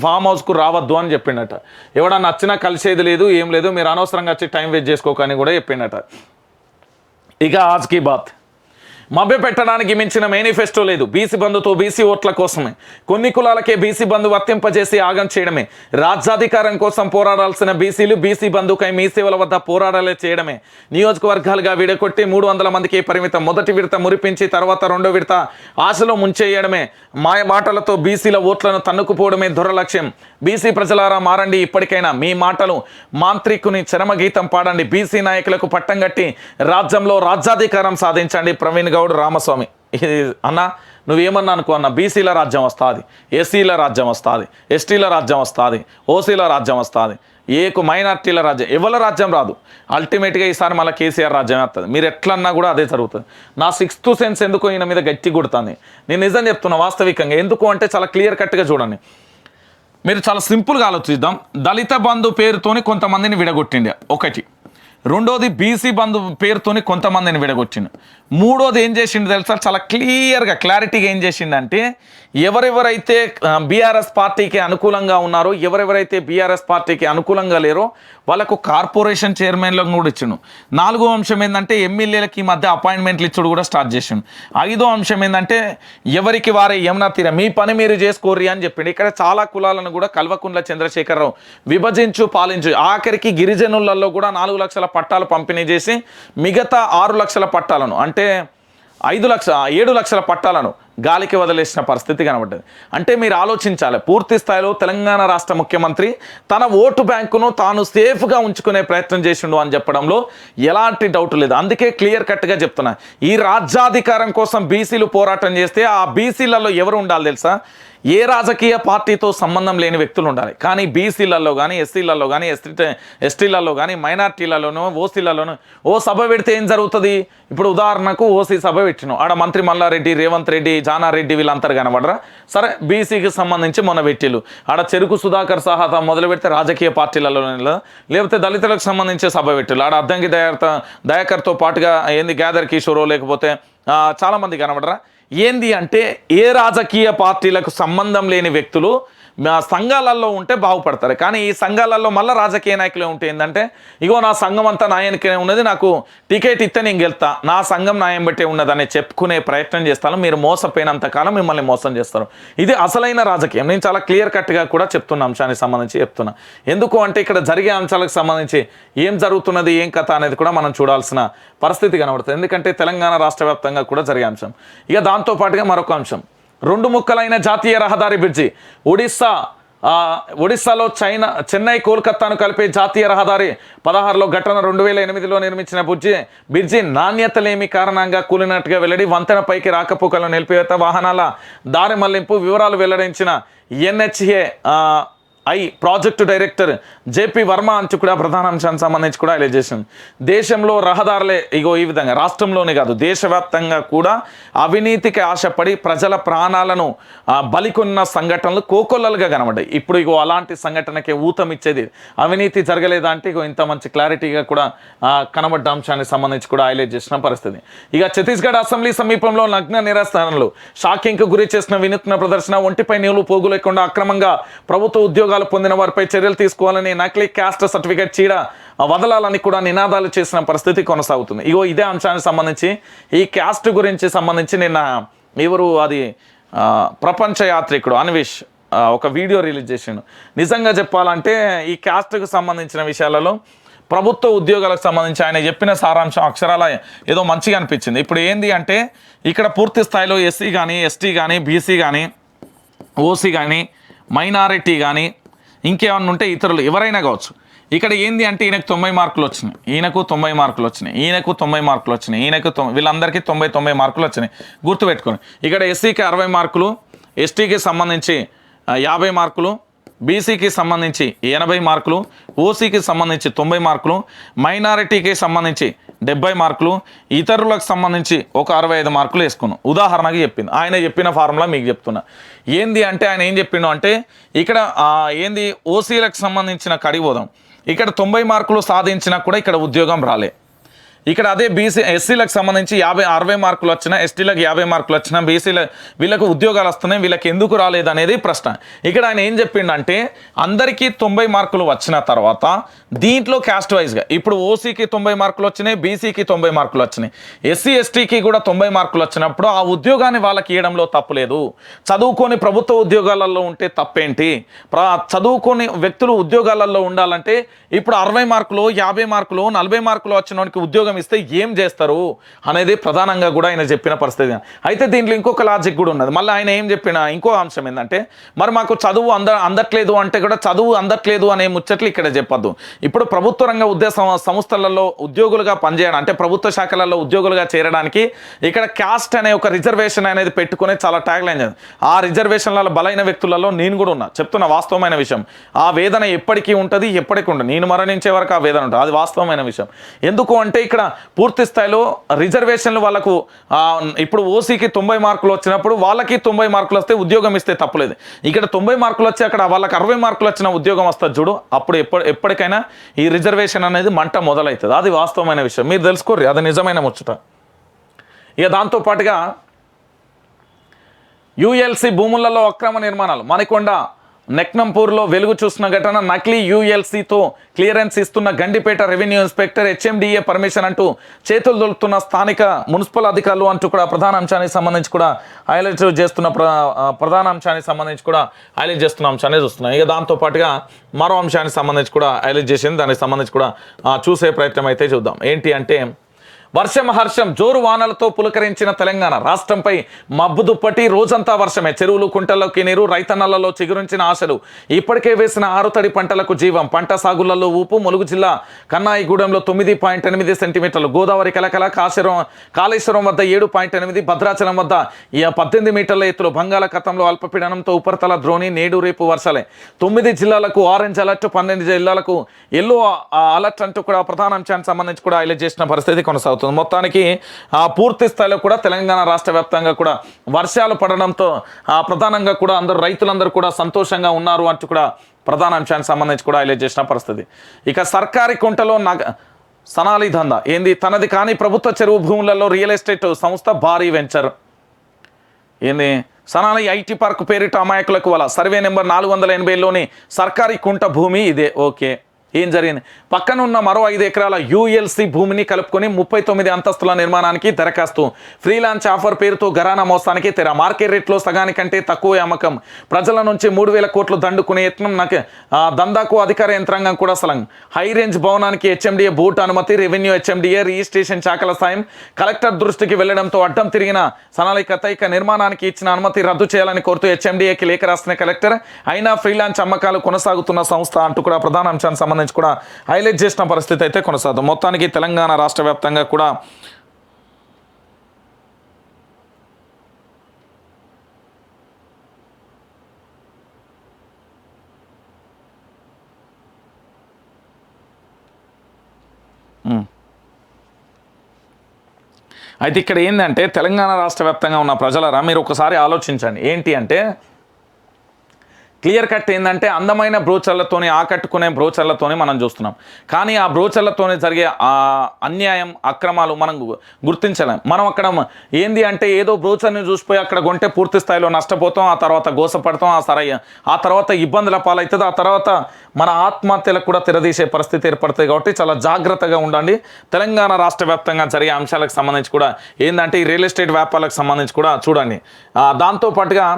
S1: ఫామ్ హౌస్కు రావద్దు అని చెప్పిండట. ఎవడన్నా నచ్చినా కలిసేది లేదు, ఏం లేదు, మీరు అనవసరంగా వచ్చి టైం వేస్ట్ చేసుకోకని కూడా చెప్పిండట. ఇక ఆజ్కి బాత్ మభ్యపెట్టడానికి మించిన మేనిఫెస్టో లేదు. బీసీ బంధుతో బీసీ ఓట్ల కోసమే, కొన్ని కులాలకే బీసీ బంధు వర్తింపజేసి ఆగం చేయడమే, రాజ్యాధికారం కోసం పోరాడాల్సిన బీసీలు బీసీ బంధుకై మీ సేవల వద్ద పోరాడాలే చేయడమే, నియోజకవర్గాలుగా విడగొట్టి 300 మందికి పరిమితం, మొదటి విడత మురిపించి తర్వాత రెండో విడత ఆశలో ముంచేయడమే, మాయ మాటలతో బీసీల ఓట్లను తన్నుకుపోవడమే దురలక్ష్యం. బీసీ ప్రజలారా మారండి, ఇప్పటికైనా మీ మాటలు మాంత్రికుని చరమగీతం పాడండి, బీసీ నాయకులకు పట్టం కట్టి రాజ్యంలో రాజ్యాధికారం సాధించండి. ప్రవీణ్ గౌడ్ రామస్వామి. అన్న నువ్వేమన్నా అనుకో అన్న, బీసీల రాజ్యం వస్తుంది, ఎస్సీల రాజ్యం వస్తుంది, ఎస్టీల రాజ్యం వస్తుంది, ఓసీల రాజ్యం వస్తుంది, మైనార్టీల రాజ్యం, ఎవరి రాజ్యం రాదు. అల్టిమేట్గా ఈసారి మళ్ళీ కేసీఆర్ రాజ్యం వస్తుంది. మీరు ఎట్లన్నా కూడా అదే జరుగుతుంది. నా 6th సెన్స్ ఎందుకు ఈయన మీద గట్టి కొడుతుంది. నేను నిజం చెప్తున్నా వాస్తవికంగా. ఎందుకు అంటే చాలా క్లియర్ కట్గా చూడండి. మీరు చాలా సింపుల్గా ఆలోచిద్దాం. దళిత బంధు పేరుతోని కొంతమందిని విడగొట్టిండే ఒకటి, రెండోది బీసీ బంధు పేరుతోని కొంతమందిని విడగొట్టిండు, మూడోది ఏం చేసిండు తెలుసా, చాలా క్లియర్గా క్లారిటీగా ఏం చేసిండంటే ఎవరెవరైతే బీఆర్ఎస్ పార్టీకి అనుకూలంగా ఉన్నారో, ఎవరెవరైతే బీఆర్ఎస్ పార్టీకి అనుకూలంగా లేరో వాళ్ళకు కార్పొరేషన్ చైర్మన్లకు కూడా ఇచ్చిండు. 4వ అంశం ఏంటంటే ఎమ్మెల్యేలకి ఈ మధ్య అపాయింట్మెంట్లు ఇచ్చుడు కూడా స్టార్ట్ చేసిండు. 5వ అంశం ఏంటంటే ఎవరికి వారే యమునా తీర మీ పని మీరు చేసుకోర్రి అని చెప్పిండు. ఇక్కడ చాలా కులాలను కూడా కల్వకుంట్ల చంద్రశేఖరరావు విభజించు పాలించు, ఆఖరికి గిరిజనులలో కూడా 4 లక్షల పట్టాలు పంపిణీ చేసి మిగతా 6 లక్షల పట్టాలను అంటే 7 లక్షల పట్టాలను గాలికి వదిలేసిన పరిస్థితి కనబడ్డది. అంటే మీరు ఆలోచించాలి, పూర్తి స్థాయిలో తెలంగాణ రాష్ట్ర ముఖ్యమంత్రి తన ఓటు బ్యాంకును తాను సేఫ్గా ఉంచుకునే ప్రయత్నం చేసిండు అని చెప్పడంలో ఎలాంటి డౌట్ లేదు. అందుకే క్లియర్ కట్గా చెప్తున్నా, ఈ రాజ్యాధికారం కోసం బీసీలు పోరాటం చేస్తే ఆ బీసీలలో ఎవరు ఉండాలి తెలుసా, ఏ రాజకీయ పార్టీతో సంబంధం లేని వ్యక్తులు ఉండాలి. కానీ బీసీలలో కానీ ఎస్సీలలో కానీ ఎస్టీలలో కానీ మైనార్టీలలోనూ ఓసీలలోనూ ఓ సభ పెడితే ఏం జరుగుతుంది? ఇప్పుడు ఉదాహరణకు ఓసీ సభ పెట్టినాం, ఆడ మంత్రి మల్లారెడ్డి, రేవంత్ రెడ్డి, జానారెడ్డి వీళ్ళంతా కనబడరా? సరే బీసీకి సంబంధించి మొన్న పెట్టిళ్ళు, ఆడ చెరుకు సుధాకర్ సహా మొదలు పెడితే రాజకీయ పార్టీలలో, లేకపోతే దళితులకు సంబంధించి సభ పెట్టిళ్ళు, ఆడ అద్దంకి దయాకర్తో పాటుగా ఏంది గ్యాదర్ కిషోరో లేకపోతే చాలామంది కనబడరా? ఏంది అంటే ఏ రాజకీయ పార్టీలకు సంబంధం లేని వ్యక్తులు సంఘాలలో ఉంటే బాగుపడతారు. కానీ ఈ సంఘాలలో మళ్ళీ రాజకీయ నాయకులే ఉంటే ఏంటంటే ఇగో నా సంఘం అంతా నాయనకే ఉన్నది, నాకు టికెట్ ఇస్తే నేను గెలుతా, నా సంఘం నాయం బట్టే ఉన్నదని చెప్పుకునే ప్రయత్నం చేస్తాను. మీరు మోసపోయినంత కాలం మిమ్మల్ని మోసం చేస్తారు. ఇది అసలైన రాజకీయం. నేను చాలా క్లియర్ కట్గా కూడా చెప్తున్న అంశానికి సంబంధించి చెప్తున్నా. ఎందుకు అంటే ఇక్కడ జరిగే అంశాలకు సంబంధించి ఏం జరుగుతున్నది, ఏం కథ అనేది కూడా మనం చూడాల్సిన పరిస్థితి కనబడుతుంది. ఎందుకంటే తెలంగాణ రాష్ట్ర వ్యాప్తంగా కూడా జరిగే అంశం. ఇక దాంతోపాటుగా మరొక అంశం, 2 ముక్కలైన జాతీయ రహదారి బ్రిడ్జి, ఒడిస్సాలో చెన్నై కోల్కతాను కలిపే జాతీయ రహదారి 16లో ఘటన 2008లో నిర్మించిన బ్రిడ్జి నాణ్యత లేమి కారణంగా కూలినట్టుగా వెల్లడి, వంతెనపైకి రాకపోకలను నిలిపివేత, వాహనాల దారి మళ్లింపు వివరాలు వెల్లడించిన NHA project director JP Varma అంచు కూడా ప్రధాన అంశానికి సంబంధించి కూడా హైలైట్ చేసింది. దేశంలో రహదారులే ఇగో ఈ విధంగా, రాష్ట్రంలోనే కాదు దేశవ్యాప్తంగా కూడా అవినీతికి ఆశపడి ప్రజల ప్రాణాలను బలికొన్న సంఘటనలు కోకొల్లలుగా కనబడ్డాయి. ఇప్పుడు ఇగో అలాంటి సంఘటనకి ఊతం ఇచ్చేది అవినీతి జరగలేదా అంటే ఇగో ఇంత మంచి క్లారిటీగా కూడా కనబడ్డ అంశానికి సంబంధించి కూడా హైలైట్ చేసిన పరిస్థితి. ఇక ఛత్తీస్గఢ్ అసెంబ్లీ సమీపంలో నగ్న నిరాస్థానంలో షాకింగ్కు గురి చేసిన వినూత్న ప్రదర్శన, ఒంటిపై నీళ్లు పోగు లేకుండా అక్రమంగా ప్రభుత్వ ఉద్యోగాలు పొందిన వారిపై చర్యలు తీసుకోవాలని, నకిలీ క్యాస్ట్ సర్టిఫికేట్ చీడ వదలాలని కూడా నినాదాలు చేసిన పరిస్థితి కొనసాగుతుంది. ఇగో ఇదే అంశానికి సంబంధించి ఈ క్యాస్ట్ గురించి సంబంధించి నిన్న అది ప్రపంచ యాత్రికుడు అన్వేష్ ఒక వీడియో రిలీజ్ చేసిండు. నిజంగా చెప్పాలంటే ఈ క్యాస్ట్కు సంబంధించిన విషయాలలో ప్రభుత్వ ఉద్యోగాలకు సంబంధించి ఆయన చెప్పిన సారాంశం అక్షరాల ఏదో మంచిగా అనిపించింది. ఇప్పుడు ఏంది అంటే ఇక్కడ పూర్తి స్థాయిలో ఎస్సీ కానీ, ఎస్టీ కానీ, బీసీ కానీ, ఓసీ కానీ, మైనారిటీ కానీ, ఇంకేమన్నా ఉంటే ఇతరులు ఎవరైనా కావచ్చు. ఇక్కడ ఏంది అంటే ఈయనకు 90 మార్కులు వచ్చినాయి, ఈయనకు 90 మార్కులు వచ్చినాయి, ఈయనకు 90 మార్కులు వచ్చినాయి, ఈయనకు వీళ్ళందరికీ 90 మార్కులు వచ్చినాయి. గుర్తుపెట్టుకోండి, ఇక్కడ ఎస్సీకి 60 మార్కులు, ఎస్టీకి సంబంధించి 50 మార్కులు, బీసీకి సంబంధించి 80 మార్కులు, ఓసీకి సంబంధించి 90 మార్కులు, మైనారిటీకి సంబంధించి 70 మార్కులు, ఇతరులకు సంబంధించి ఒక 65 మార్కులు వేసుకున్నాం. ఉదాహరణకి చెప్పింది ఆయన చెప్పిన ఫార్ములా మీకు చెప్తున్నా. ఏంది అంటే ఆయన ఏం చెప్పిండు అంటే ఇక్కడ ఏంది ఓసీలకు సంబంధించిన కడిపోదాం, ఇక్కడ 90 మార్కులు సాధించినా కూడా ఇక్కడ ఉద్యోగం రాలే. ఇక్కడ అదే బీసీ ఎస్సీలకు సంబంధించి 60 మార్కులు వచ్చినా, ఎస్టీలకు 50 మార్కులు వచ్చినా, వీళ్ళకు ఉద్యోగాలు వస్తున్నాయి, వీళ్ళకి ఎందుకు రాలేదు అనేది ప్రశ్న. ఇక్కడ ఆయన ఏం చెప్పిండంటే అందరికీ 90 మార్కులు వచ్చిన తర్వాత దీంట్లో క్యాస్ట్ వైజ్గా ఇప్పుడు ఓసీకి 90 మార్కులు వచ్చినాయి, బీసీకి 90 మార్కులు వచ్చినాయి, ఎస్సీ ఎస్టీకి కూడా 90 మార్కులు వచ్చినప్పుడు ఆ ఉద్యోగాన్ని వాళ్ళకి ఇవ్వడంలో తప్పులేదు. చదువుకొని ప్రభుత్వ ఉద్యోగాలలో ఉంటే తప్పేంటి? చదువుకొని వ్యక్తులు ఉద్యోగాలలో ఉండాలంటే ఇప్పుడు 60 మార్కులు, 50 మార్కులు, 40 మార్కులు వచ్చిన వానికి ఉద్యోగం ఇస్తే ఏం చేస్తారు అనేది ప్రధానంగా కూడా ఆయన చెప్పిన పరిస్థితి. అయితే దీంట్లో ఇంకొక లాజిక్ కూడా ఉన్నది. మళ్ళీ ఆయన ఏం చెప్పిన ఇంకో అంశం ఏంటంటే మరి మాకు చదువు అందట్లేదు అంటే కూడా చదువు అందట్లేదు అనే ముచ్చట్లు ఇక్కడ చెప్పద్దు. ఇప్పుడు ప్రభుత్వ రంగ సంస్థలలో ఉద్యోగులుగా పనిచేయడం అంటే ప్రభుత్వ శాఖలలో ఉద్యోగులుగా చేరడానికి ఇక్కడ క్యాస్ట్ అనే ఒక రిజర్వేషన్ అనేది పెట్టుకునే చాలా ట్యాగ్ లైన్. ఆ రిజర్వేషన్లలో బలైన వ్యక్తులలో నేను కూడా ఉన్నా, చెప్తున్న వాస్తవమైన విషయం. ఆ వేదన ఎప్పటికీ ఉంటుంది, ఎప్పటికీ ఉంటుంది, నేను మరణించే వరకు ఆ వేదన ఉంటుంది, అది వాస్తవమైన విషయం. ఎందుకు అంటే ఇక్కడ పూర్తి స్థాయిలో రిజర్వేషన్లు వాళ్ళకు ఇప్పుడు ఓసీకి 90 మార్కులు వచ్చినప్పుడు వాళ్ళకి 90 మార్కులు వస్తే ఉద్యోగం ఇస్తే తప్పలేదు. ఇక్కడ 90 మార్కులు వచ్చి అక్కడ వాళ్ళకి 60 మార్కులు వచ్చిన ఉద్యోగం వస్తుంది చూడు, అప్పుడు ఎప్పటికైనా ఈ రిజర్వేషన్ అనేది మంట మొదలవుతుంది. అది వాస్తవమైన విషయం, మీరు తెలుసుకోర్రి, అది నిజమైన ముచ్చట. ఇక దాంతోపాటుగా యుఎల్సి భూములలో అక్రమ నిర్మాణాలు, మణికొండ నెక్నంపూర్లో వెలుగు చూసిన ఘటన. నకిలీ యుఎల్సితో క్లియరెన్స్ ఇస్తున్న Gandipet revenue inspector, HMDA permission అంటూ చేతులు దొరుకుతున్న స్థానిక మున్సిపల్ అధికారులు అంటూ కూడా ప్రధాన అంశానికి సంబంధించి కూడా హైలైట్ చేస్తున్న ప్రధాన అంశానికి సంబంధించి కూడా హైలైట్ చేస్తున్న అంశాన్ని చూస్తున్నాం. ఇక దాంతోపాటుగా మరో అంశానికి సంబంధించి కూడా హైలైట్ చేసింది, దానికి సంబంధించి కూడా చూసే ప్రయత్నం అయితే చూద్దాం. ఏంటి అంటే వర్షం హర్షం, జోరు వానలతో పులకరించిన తెలంగాణ రాష్ట్రంపై మబ్బు దుప్పటి, రోజంతా వర్షమే, చెరువులు కుంటల్లోకి నీరు, రైతన్నలలో చిగురించిన ఆశలు, ఇప్పటికే వేసిన ఆరుతడి పంటలకు జీవం, పంట సాగులలో ఊపు. ములుగు జిల్లా కన్నాయిగూడెంలో 9.8 సెంటీమీటర్లు, గోదావరి కలకల, కాళేశ్వరం వద్ద 7.8, భద్రాచలం వద్ద 18 మీటర్ల ఎత్తులు, బంగాళాఖాతంలో అల్పపీడనంతో ఉపరితల ద్రోణి, నేడు రేపు వర్షాలే. 9 జిల్లాలకు ఆరెంజ్ అలర్ట్, 12 జిల్లాలకు ఎల్లో అలర్ట్ అంటూ కూడా ప్రధాన అంశానికి సంబంధించి కూడా హైలైట్ చేసిన పరిస్థితి కొనసాగుతుంది. మొత్తానికి పూర్తి స్థాయిలో కూడా తెలంగాణ రాష్ట్ర వ్యాప్తంగా కూడా వర్షాలు పడడంతో ప్రధానంగా కూడా రైతులందరూ కూడా సంతోషంగా ఉన్నారు అంటూ కూడా ప్రధాన అంశానికి సంబంధించి కూడా హైలైట్ చేసిన పరిస్థితి. ఇక సర్కారీ కుంటలో సనాలి దందా ఏంది, తనది కానీ ప్రభుత్వ చెరువు భూములలో రియల్ ఎస్టేట్ సంస్థ భారీ వెంచర్ ఏంది, సనాలి ఐటీ పార్క్ పేరిట అమాయకులకు వల, సర్వే నెంబర్ 480లోని సర్కారీ కుంట భూమి ఇదే. ఓకే, ఏం జరిగింది? పక్కన ఉన్న మరో 5 ఎకరాల యుఎల్సి భూమిని కలుపుకొని 39 అంతస్తుల నిర్మాణానికి దరఖాస్తు, ఫ్రీలాన్స్ ఆఫర్ పేరుతో ఘరానా మోసానికి తెర, మార్కెట్ రేట్లో సగానికంటే తక్కువ అమ్మకం, ప్రజల నుంచి 3,000 కోట్లు దండుకునే యత్నం, దందాకు అధికార యంత్రాంగం కూడా సలం, హై రేంజ్ భవనానికి హెచ్ఎండిఏ బోర్డు అనుమతి, రెవెన్యూ హెచ్ఎండిఏ రిజిస్ట్రేషన్ శాఖల సాయం, కలెక్టర్ దృష్టికి వెళ్లడంతో అడ్డం తిరిగిన సనాలి కథయిక, నిర్మాణానికి ఇచ్చిన అనుమతి రద్దు చేయాలని కోరుతూ హెచ్ఎండిఏకి లేఖ రాసిన కలెక్టర్, అయినా ఫ్రీలాన్స్ అమ్మకాలు కొనసాగుతున్న సంస్థ అంటూ కూడా ప్రధాన అంశానికి సంబంధించి కూడా హైలైట్ చేసిన పరిస్థితి అయితే కొనసాగుతుంది. మొత్తానికి తెలంగాణ రాష్ట్ర వ్యాప్తంగా కూడా అయితే ఇక్కడ ఏంటంటే తెలంగాణ రాష్ట్ర వ్యాప్తంగా ఉన్న ప్రజలరా మీరు ఒకసారి ఆలోచించండి. ఏంటి అంటే క్లియర్ కట్ ఏంటంటే అందమైన బ్రోచర్లతోని ఆకట్టుకునే బ్రోచర్లతోని మనం చూస్తున్నాం, కానీ ఆ బ్రోచర్లతోనే జరిగే అన్యాయం అక్రమాలు మనం గుర్తించలేం. మనం అక్కడ ఏంది అంటే ఏదో బ్రోచర్ని చూసిపోయి అక్కడ కొంటే పూర్తి స్థాయిలో నష్టపోతాం, ఆ తర్వాత గోసపడతాం, ఆ తర్వాత ఇబ్బందుల పాలవుతుంది, ఆ తర్వాత మన ఆత్మహత్యలకు కూడా తెరదీసే పరిస్థితి ఏర్పడుతుంది. కాబట్టి చాలా జాగ్రత్తగా ఉండండి. తెలంగాణ రాష్ట్ర వ్యాప్తంగా జరిగే అంశాలకు సంబంధించి కూడా ఏంటంటే ఈ రియల్ ఎస్టేట్ వ్యాపారాలకు సంబంధించి కూడా చూడండి. దాంతోపాటుగా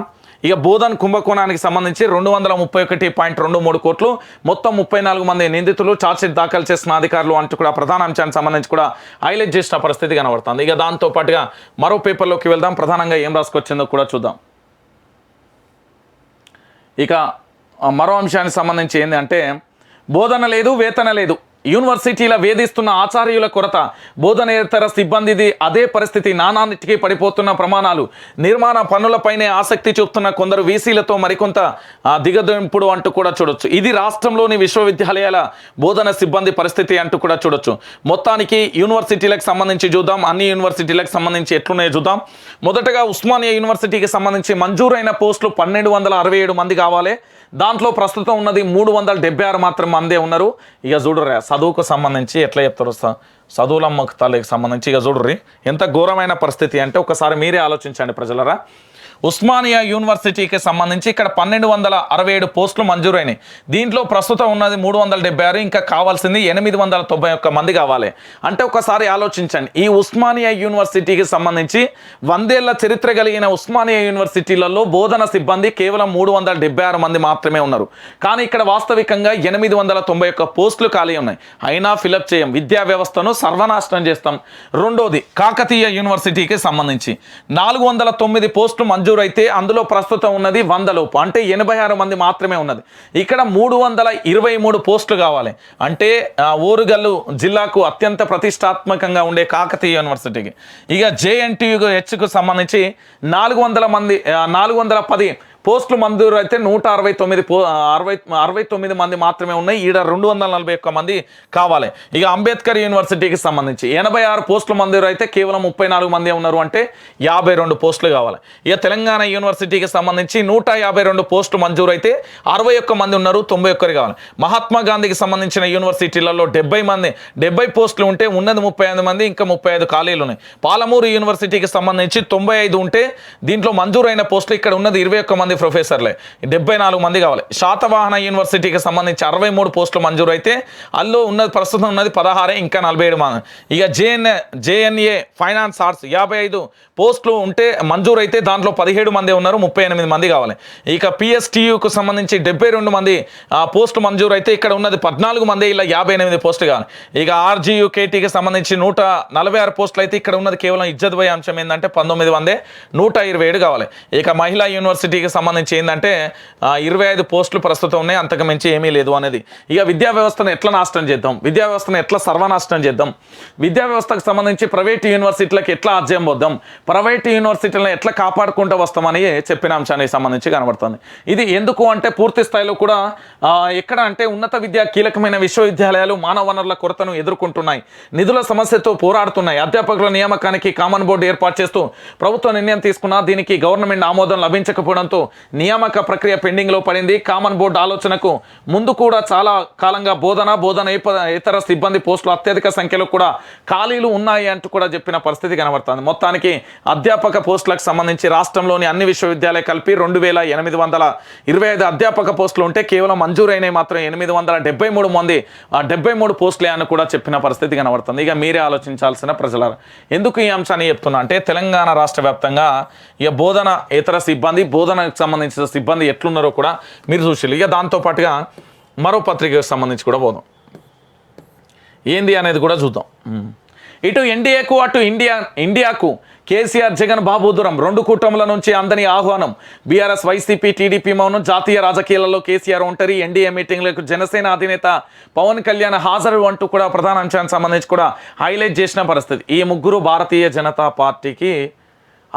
S1: ఇక బోధన్ కుంభకోణానికి సంబంధించి 231.23 కోట్లు, మొత్తం 34 మంది నిందితులు, ఛార్జ్షీట్ దాఖలు చేసిన అధికారులు అంటూ కూడా ప్రధాన అంశానికి సంబంధించి కూడా హైలైట్ చేసిన పరిస్థితి కనబడుతుంది. ఇక దాంతోపాటుగా మరో పేపర్లోకి వెళ్దాం, ప్రధానంగా ఏం రాసుకొచ్చిందో కూడా చూద్దాం. ఇక మరో అంశానికి సంబంధించి ఏంటంటే బోధన లేదు, వేతన లేదు, యూనివర్సిటీల వేధిస్తున్న ఆచార్యుల కొరత, బోధనేతర సిబ్బందిది అదే పరిస్థితి, నానాన్నిటికీ పడిపోతున్న ప్రమాణాలు, నిర్మాణ పనులపైనే ఆసక్తి చూపుతున్న కొందరు వీసీలతో మరికొంత దిగదింపుడు అంటూ కూడా చూడొచ్చు. ఇది రాష్ట్రంలోని విశ్వవిద్యాలయాల బోధన సిబ్బంది పరిస్థితి అంటూ కూడా చూడొచ్చు. మొత్తానికి యూనివర్సిటీలకు సంబంధించి చూద్దాం, అన్ని యూనివర్సిటీలకు సంబంధించి ఎట్లున్నాయో చూద్దాం. మొదటగా ఉస్మానియా యూనివర్సిటీకి సంబంధించి మంజూరైన పోస్టులు 1267 మంది కావాలి. దాంట్లో ప్రస్తుతం ఉన్నది 376 మాత్రం మందే ఉన్నారు. ఇక చూడరా చదువుకు సంబంధించి ఎట్లా చెప్తారు, చదువులమ్మ తల్లికి సంబంధించి ఇక చూడర్రి ఎంత ఘోరమైన పరిస్థితి అంటే ఒకసారి మీరే ఆలోచించండి ప్రజలరా. ఉస్మానియా యూనివర్సిటీకి సంబంధించి ఇక్కడ 1267 పోస్టులు మంజూరైనాయి. దీంట్లో ప్రస్తుతం ఉన్నది 376, ఇంకా కావాల్సింది 891 మంది కావాలి. అంటే ఒకసారి ఆలోచించండి, ఈ ఉస్మానియా యూనివర్సిటీకి సంబంధించి 100 ఏళ్ల చరిత్ర కలిగిన ఉస్మానియా యూనివర్సిటీలలో బోధన సిబ్బంది కేవలం 376 మంది మాత్రమే ఉన్నారు. కానీ ఇక్కడ వాస్తవికంగా 891 పోస్టులు ఖాళీ ఉన్నాయి. అయినా ఫిలప్ చేయం, విద్యా వ్యవస్థను సర్వనాశనం చేస్తాం. రెండోది కాకతీయ యూనివర్సిటీకి సంబంధించి 409 పోస్టులు మంజూరు అయితే అందులో ప్రస్తుతం ఉన్నది 100 లోపు, అంటే 86 మంది మాత్రమే ఉన్నది. ఇక్కడ 323 పోస్టులు కావాలి. అంటే ఓరుగల్లు జిల్లాకు అత్యంత ప్రతిష్టాత్మకంగా ఉండే కాకతీయ యూనివర్సిటీకి ఇక JNTUHకు సంబంధించి 410 పోస్టులు మంజూరు అయితే 169 మంది మాత్రమే ఉన్నాయి. ఈడ 241 మంది కావాలి. ఇక అంబేద్కర్ యూనివర్సిటీకి సంబంధించి 86 పోస్టులు మంజూరు అయితే కేవలం 34 మంది ఉన్నారు, అంటే 52 పోస్టులు కావాలి. ఇక తెలంగాణ యూనివర్సిటీకి సంబంధించి 152 పోస్టులు మంజూరు అయితే 61 మంది ఉన్నారు, 91 కావాలి. మహాత్మా గాంధీకి సంబంధించిన యూనివర్సిటీలలో 70 పోస్టులు ఉంటే ఉన్నది 35 మంది, ఇంకా 35 ఖాళీలు ఉన్నాయి. పాలమూరు యూనివర్సిటీకి సంబంధించి 95 ఉంటే దీంట్లో మంజూరైన పోస్టులు ఇక్కడ ఉన్నది 21 మంది ప్రొఫెసర్లే, 74 మంది కావాలి. శాతవాహన యూనివర్సిటీకి సంబంధించి 63 పోస్టులు మంజూరు అయితే అందులో ఉన్నది ప్రస్తుతం ఉన్నది 16, ఇంకా 47 మంది. ఇక JNA ఫైనాన్స్ ఆర్ట్స్ 55 పోస్టులు ఉంటే మంజూరు అయితే దాంట్లో 17 మంది ఉన్నారు, 38 మంది కావాలి. ఇక PSTUకు సంబంధించి 72 మంది పోస్టులు మంజూరు అయితే ఇక్కడ ఉన్నది 14 మంది, ఇలా 58 పోస్టులు కావాలి. ఇక RGUKTకి సంబంధించి 146 పోస్టులు అయితే ఇక్కడ ఉన్నది కేవలం ఇజ్జత్ పోయే అంశం ఏంటంటే 19 మంది, 127 కావాలి. ఇక మహిళా యూనివర్సిటీకి సంబంధించి ఏంటంటే 25 పోస్టులు ప్రస్తుతం ఉన్నాయి, అంతకు మించి ఏమీ లేదు అనేది. ఇక విద్యా వ్యవస్థను ఎట్లా నాశనం చేద్దాం, విద్యా వ్యవస్థను ఎట్లా సర్వనాశనం చేద్దాం, విద్యా వ్యవస్థకు సంబంధించి ప్రైవేట్ యూనివర్సిటీలకు ఎట్లా ఆజ్యం పోద్దాం, ప్రైవేట్ యూనివర్సిటీలను ఎట్లా కాపాడుకుంటూ వస్తామని చెప్పిన అంశానికి సంబంధించి కనబడుతుంది. ఇది ఎందుకు అంటే పూర్తి స్థాయిలో కూడా ఎక్కడ అంటే ఉన్నత విద్య కీలకమైన విశ్వవిద్యాలయాలు మానవ వనరుల కొరతను ఎదుర్కొంటున్నాయి, నిధుల సమస్యతో పోరాడుతున్నాయి. అధ్యాపకుల నియామకానికి కామన్ బోర్డు ఏర్పాటు చేస్తూ ప్రభుత్వం నిర్ణయం తీసుకున్నా దీనికి గవర్నమెంట్ ఆమోదం లభించకపోవడంతో నియామక ప్రక్రియ పెండింగ్లో పడింది. కామన్ బోర్డు ఆలోచనకు ముందు కూడా చాలా కాలంగా బోధన ఇతర సిబ్బంది పోస్టులు అత్యధిక సంఖ్యలో కూడా ఖాళీలు ఉన్నాయి అంటూ కూడా చెప్పిన పరిస్థితి కనబడుతుంది. మొత్తానికి అధ్యాపక పోస్టులకు సంబంధించి రాష్ట్రంలోని అన్ని విశ్వవిద్యాలయాలు కలిపి 2825 అధ్యాపక పోస్టులు ఉంటే కేవలం మంజూరైనవి మాత్రం 873 మంది, 73 పోస్టులే అని కూడా చెప్పిన పరిస్థితి కనబడుతుంది. ఇక మీరే ఆలోచించాల్సిన ప్రజలారా, ఎందుకు ఈ అంశాన్ని చెప్తున్నా అంటే తెలంగాణ రాష్ట్ర వ్యాప్తంగా ఇక బోధన ఇతర సిబ్బంది, బోధనకు సంబంధించిన సిబ్బంది ఎట్లున్నారో కూడా మీరు చూసి ఇక దాంతోపాటుగా మరో పత్రికకు సంబంధించి కూడా పోదాం, ఏంది అనేది కూడా చూద్దాం. ఇటు ఎన్డీఏకు అటు ఇండియాకు కేసీఆర్ జగన్ బాబు దూరం, 2 కూటముల నుంచి అందని ఆహ్వానం. బీఆర్ఎస్ వైసీపీ టీడీపీ మౌనం, జాతీయ రాజకీయాలలో కేసీఆర్ ఒంటరి, ఎన్డీఏ మీటింగ్లకు జనసేన అధినేత పవన్ కళ్యాణ్ హాజరు అంటూ కూడా ప్రధాన అంశానికి సంబంధించి కూడా హైలైట్ చేసిన పరిస్థితి. ఈ ముగ్గురు భారతీయ జనతా పార్టీకి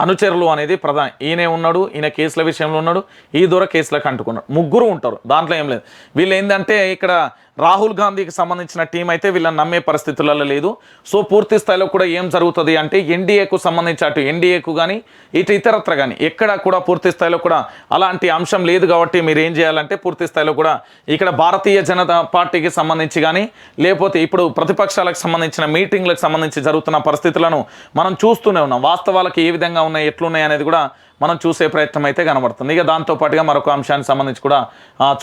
S1: అనుచరులు అనేది ప్రధాన. ఈయనే ఉన్నాడు, ఈయన కేసుల విషయంలో ఉన్నాడు, ఈ దూర కేసులకు అంటుకున్నాడు, ముగ్గురు ఉంటారు, దాంట్లో ఏం లేదు. వీళ్ళు ఏంటంటే ఇక్కడ రాహుల్ గాంధీకి సంబంధించిన టీం అయితే వీళ్ళని నమ్మే పరిస్థితులలో లేదు. సో పూర్తి స్థాయిలో కూడా ఏం జరుగుతుంది అంటే ఎన్డీఏకు సంబంధించి అటు ఎన్డీఏకు కానీ ఇటు ఇతరత్ర కానీ ఎక్కడ కూడా పూర్తి స్థాయిలో కూడా అలాంటి అంశం లేదు. కాబట్టి మీరు ఏం చేయాలంటే పూర్తి స్థాయిలో కూడా ఇక్కడ భారతీయ జనతా పార్టీకి సంబంధించి కానీ లేకపోతే ఇప్పుడు ప్రతిపక్షాలకు సంబంధించిన మీటింగ్లకు సంబంధించి జరుగుతున్న పరిస్థితులను మనం చూస్తూనే ఉన్నాం. వాస్తవాలకు ఏ విధంగా ఉన్నాయి, ఎట్లున్నాయి అనేది కూడా మనం చూసే ప్రయత్నం అయితే కనబడుతుంది. ఇక దాంతోపాటుగా మరొక అంశానికి సంబంధించి కూడా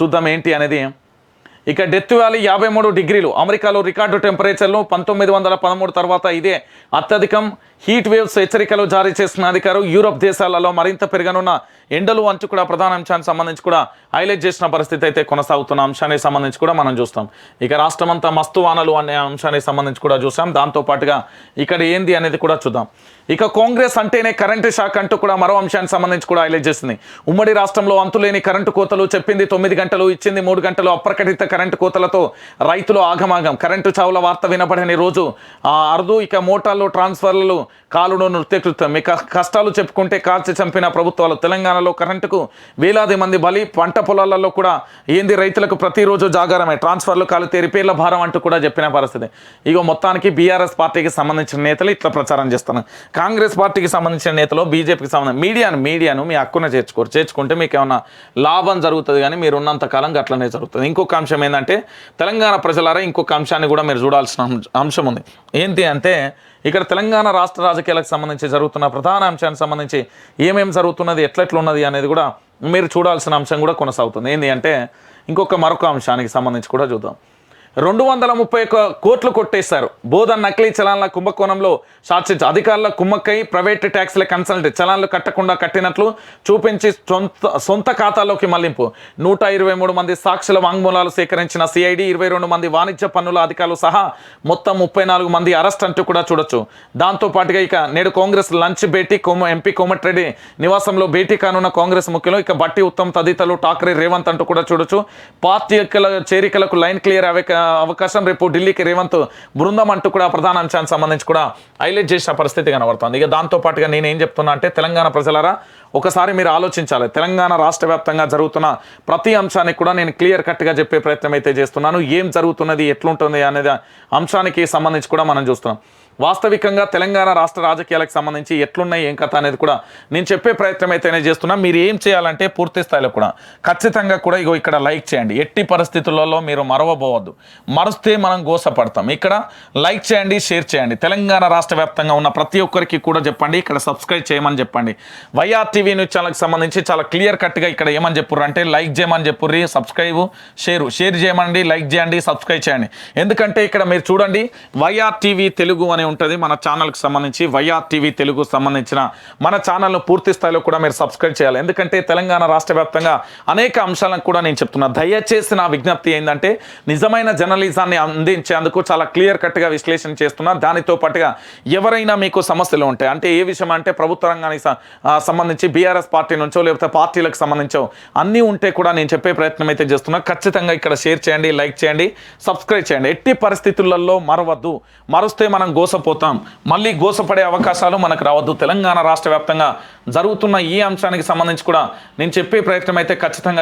S1: చూద్దాం ఏంటి అనేది. ఇక డెత్ వ్యాలీ 53 డిగ్రీలు, అమెరికాలో రికార్డు టెంపరేచర్లు 1913 తర్వాత ఇదే అత్యధికం. హీట్ వేవ్స్ హెచ్చరికలు జారీ చేసిన అధికారులు, యూరోప్ దేశాలలో మరింత పెరగనున్న ఎండలు అంచు కూడా ప్రధాన అంశానికి సంబంధించి కూడా హైలైట్ చేసిన పరిస్థితి అయితే కొనసాగుతున్న అంశానికి సంబంధించి కూడా మనం చూస్తాం. ఇక రాష్ట్రమంతా మస్తు వానలు అనే అంశానికి సంబంధించి కూడా చూసాం. దాంతోపాటుగా ఇక్కడ ఏంది అనేది కూడా చూద్దాం. ఇక కాంగ్రెస్ అంటేనే కరెంటు షాక్ అంటూ కూడా మరో అంశానికి సంబంధించి కూడా హైలైట్ చేసింది. ఉమ్మడి రాష్ట్రంలో అంతులేని కరెంటు కోతలు, చెప్పింది 9 గంటలు, ఇచ్చింది 3 గంటలు, అప్రకటిత కరెంటు కోతలతో రైతులు ఆగమాగం. కరెంటు చావుల వార్త వినపడని రోజు అరుదు. ఇక మోటార్లు, ట్రాన్స్ఫర్లు కాలుడు నృత్యకృత్యం. ఇక కష్టాలు చెప్పుకుంటే కాల్చి చంపిన ప్రభుత్వాలు. తెలంగాణలో కరెంటుకు వేలాది మంది బలి. పంట పొలాలలో కూడా ఏంది రైతులకు ప్రతిరోజు జాగారమే. ట్రాన్స్ఫర్లు కాలితే రిపేర్ల భారం అంటూ కూడా చెప్పిన పరిస్థితి. ఇగో మొత్తానికి బీఆర్ఎస్ పార్టీకి సంబంధించిన నేతలు ఇట్లా ప్రచారం చేస్తున్నారు. కాంగ్రెస్ పార్టీకి సంబంధించిన నేతలు, బీజేపీకి సంబంధించిన మీడియాను మీ హక్కున చేర్చుకుంటే మీకు ఏమన్నా లాభం జరుగుతుంది, కానీ మీరు ఉన్నంత కాలం అట్లనే జరుగుతుంది. ఇంకొక అంశం ఏంటంటే తెలంగాణ ప్రజలారా, ఇంకొక అంశాన్ని కూడా మీరు చూడాల్సిన అంశం ఉంది. ఏంటి అంటే ఇక్కడ తెలంగాణ రాష్ట్ర రాజకీయాలకు సంబంధించి జరుగుతున్న ప్రధాన అంశానికి సంబంధించి ఏమేమి జరుగుతున్నది, ఎట్లెట్లున్నది అనేది కూడా మీరు చూడాల్సిన అంశం కూడా కొనసాగుతుంది. ఏంటి అంటే మరొక అంశానికి సంబంధించి కూడా చూద్దాం. 231 కోట్లు కొట్టేశారు. బోధన్ నకిలీ చలాన్ల కుంభకోణంలో షార్ట్షీట్ అధికారుల కుమ్మక్కై ప్రైవేట్ ట్యాక్స్ల కన్సల్ట్ చలాన్లు కట్టకుండా కట్టినట్లు చూపించి సొంత ఖాతాలోకి మళ్లింపు. 123 మంది సాక్షుల వాంగ్మూలాలు సేకరించిన సిఐడి, 22 మంది వాణిజ్య పన్నుల అధికారులు సహా మొత్తం 34 మంది అరెస్ట్ అంటూ కూడా చూడొచ్చు. దాంతోపాటుగా ఇక నేడు కాంగ్రెస్ లంచ్ భేటీ ఎంపీ కోమటిరెడ్డి నివాసంలో భేటీ కానున్న కాంగ్రెస్ ముఖ్యులు ఇక బట్టి ఉత్తమ్ తదితరులు, ఠాక్రే, రేవంత్ అంటూ కూడా చూడొచ్చు. పార్టీ చేరికలకు లైన్ క్లియర్ అవకాశం, రేపు ఢిల్లీకి రేవంత్ బృందం అంటూ కూడా ప్రధాన అంశానికి సంబంధించి కూడా హైలైట్ చేసిన పరిస్థితి కనబడుతుంది. ఇక దాంతోపాటుగా నేను ఏం చెప్తున్నా అంటే తెలంగాణ ప్రజలారా ఒకసారి మీరు ఆలోచించాలి. తెలంగాణ రాష్ట్ర వ్యాప్తంగా జరుగుతున్న ప్రతి అంశానికి కూడా నేను క్లియర్ కట్గా చెప్పే ప్రయత్నం అయితే చేస్తున్నాను. ఏం జరుగుతున్నది, ఎట్లుంటుంది అనేది అంశానికి సంబంధించి కూడా మనం చూస్తున్నాం. వాస్తవికంగా తెలంగాణ రాష్ట్ర రాజకీయాలకు సంబంధించి ఎట్లున్నాయి, ఏం కథ అనేది కూడా నేను చెప్పే ప్రయత్నం అయితేనే చేస్తున్నా. మీరు ఏం చేయాలంటే పూర్తి స్థాయిలో కూడా ఖచ్చితంగా కూడా ఇక్కడ లైక్ చేయండి. ఎట్టి పరిస్థితులలో మీరు మరవబోవద్దు. మరుస్తే మనం గోసపడతాం. ఇక్కడ లైక్ చేయండి, షేర్ చేయండి. తెలంగాణ రాష్ట్ర వ్యాప్తంగా ఉన్న ప్రతి ఒక్కరికి కూడా చెప్పండి, ఇక్కడ సబ్స్క్రైబ్ చేయమని చెప్పండి. వైఆర్ టీవీ న్యూస్ ఛానల్కి సంబంధించి చాలా క్లియర్ కట్గా ఇక్కడ ఏమని చెప్పుర్రు అంటే లైక్ చేయమని చెప్పుర్రి, సబ్స్క్రైబ్ షేర్ చేయమండి, లైక్ చేయండి, సబ్స్క్రైబ్ చేయండి. ఎందుకంటే ఇక్కడ మీరు చూడండి వైఆర్ టీవీ తెలుగు అనే ఉంటుంది మన ఛానల్కి సంబంధించి. వైఆర్ టీవీ తెలుగు సంబంధించిన మన ఛానల్ను పూర్తి స్థాయిలో కూడా మీరు సబ్స్క్రైబ్ చేయాలి. ఎందుకంటే తెలంగాణ రాష్ట్ర వ్యాప్తంగా అనేక అంశాలను కూడా నేను చెప్తున్నా. దయచేసి నా విజ్ఞప్తి ఏంటంటే నిజమైన జర్నలిజాన్ని అందించేందుకు చాలా క్లియర్ కట్గా విశ్లేషణ చేస్తున్నా. దానితో పాటుగా ఎవరైనా మీకు సమస్యలు ఉంటాయి అంటే ఏ విషయం అంటే ప్రభుత్వ రంగానికి సంబంధించి బీఆర్ఎస్ పార్టీ నుంచో లేకపోతే పార్టీలకు సంబంధించో అన్నీ ఉంటే కూడా నేను చెప్పే ప్రయత్నం అయితే చేస్తున్నా. ఖచ్చితంగా ఇక్కడ షేర్ చేయండి, లైక్ చేయండి, సబ్స్క్రైబ్ చేయండి. ఎట్టి పరిస్థితులలో మరవద్దు. మరుస్తే మనం గోసపోతాం. మళ్ళీ గోసపడే అవకాశాలు మనకు రావద్దు. తెలంగాణ రాష్ట్ర వ్యాప్తంగా జరుగుతున్న ఈ అంశానికి సంబంధించి కూడా నేను చెప్పే ప్రయత్నం అయితే ఖచ్చితంగా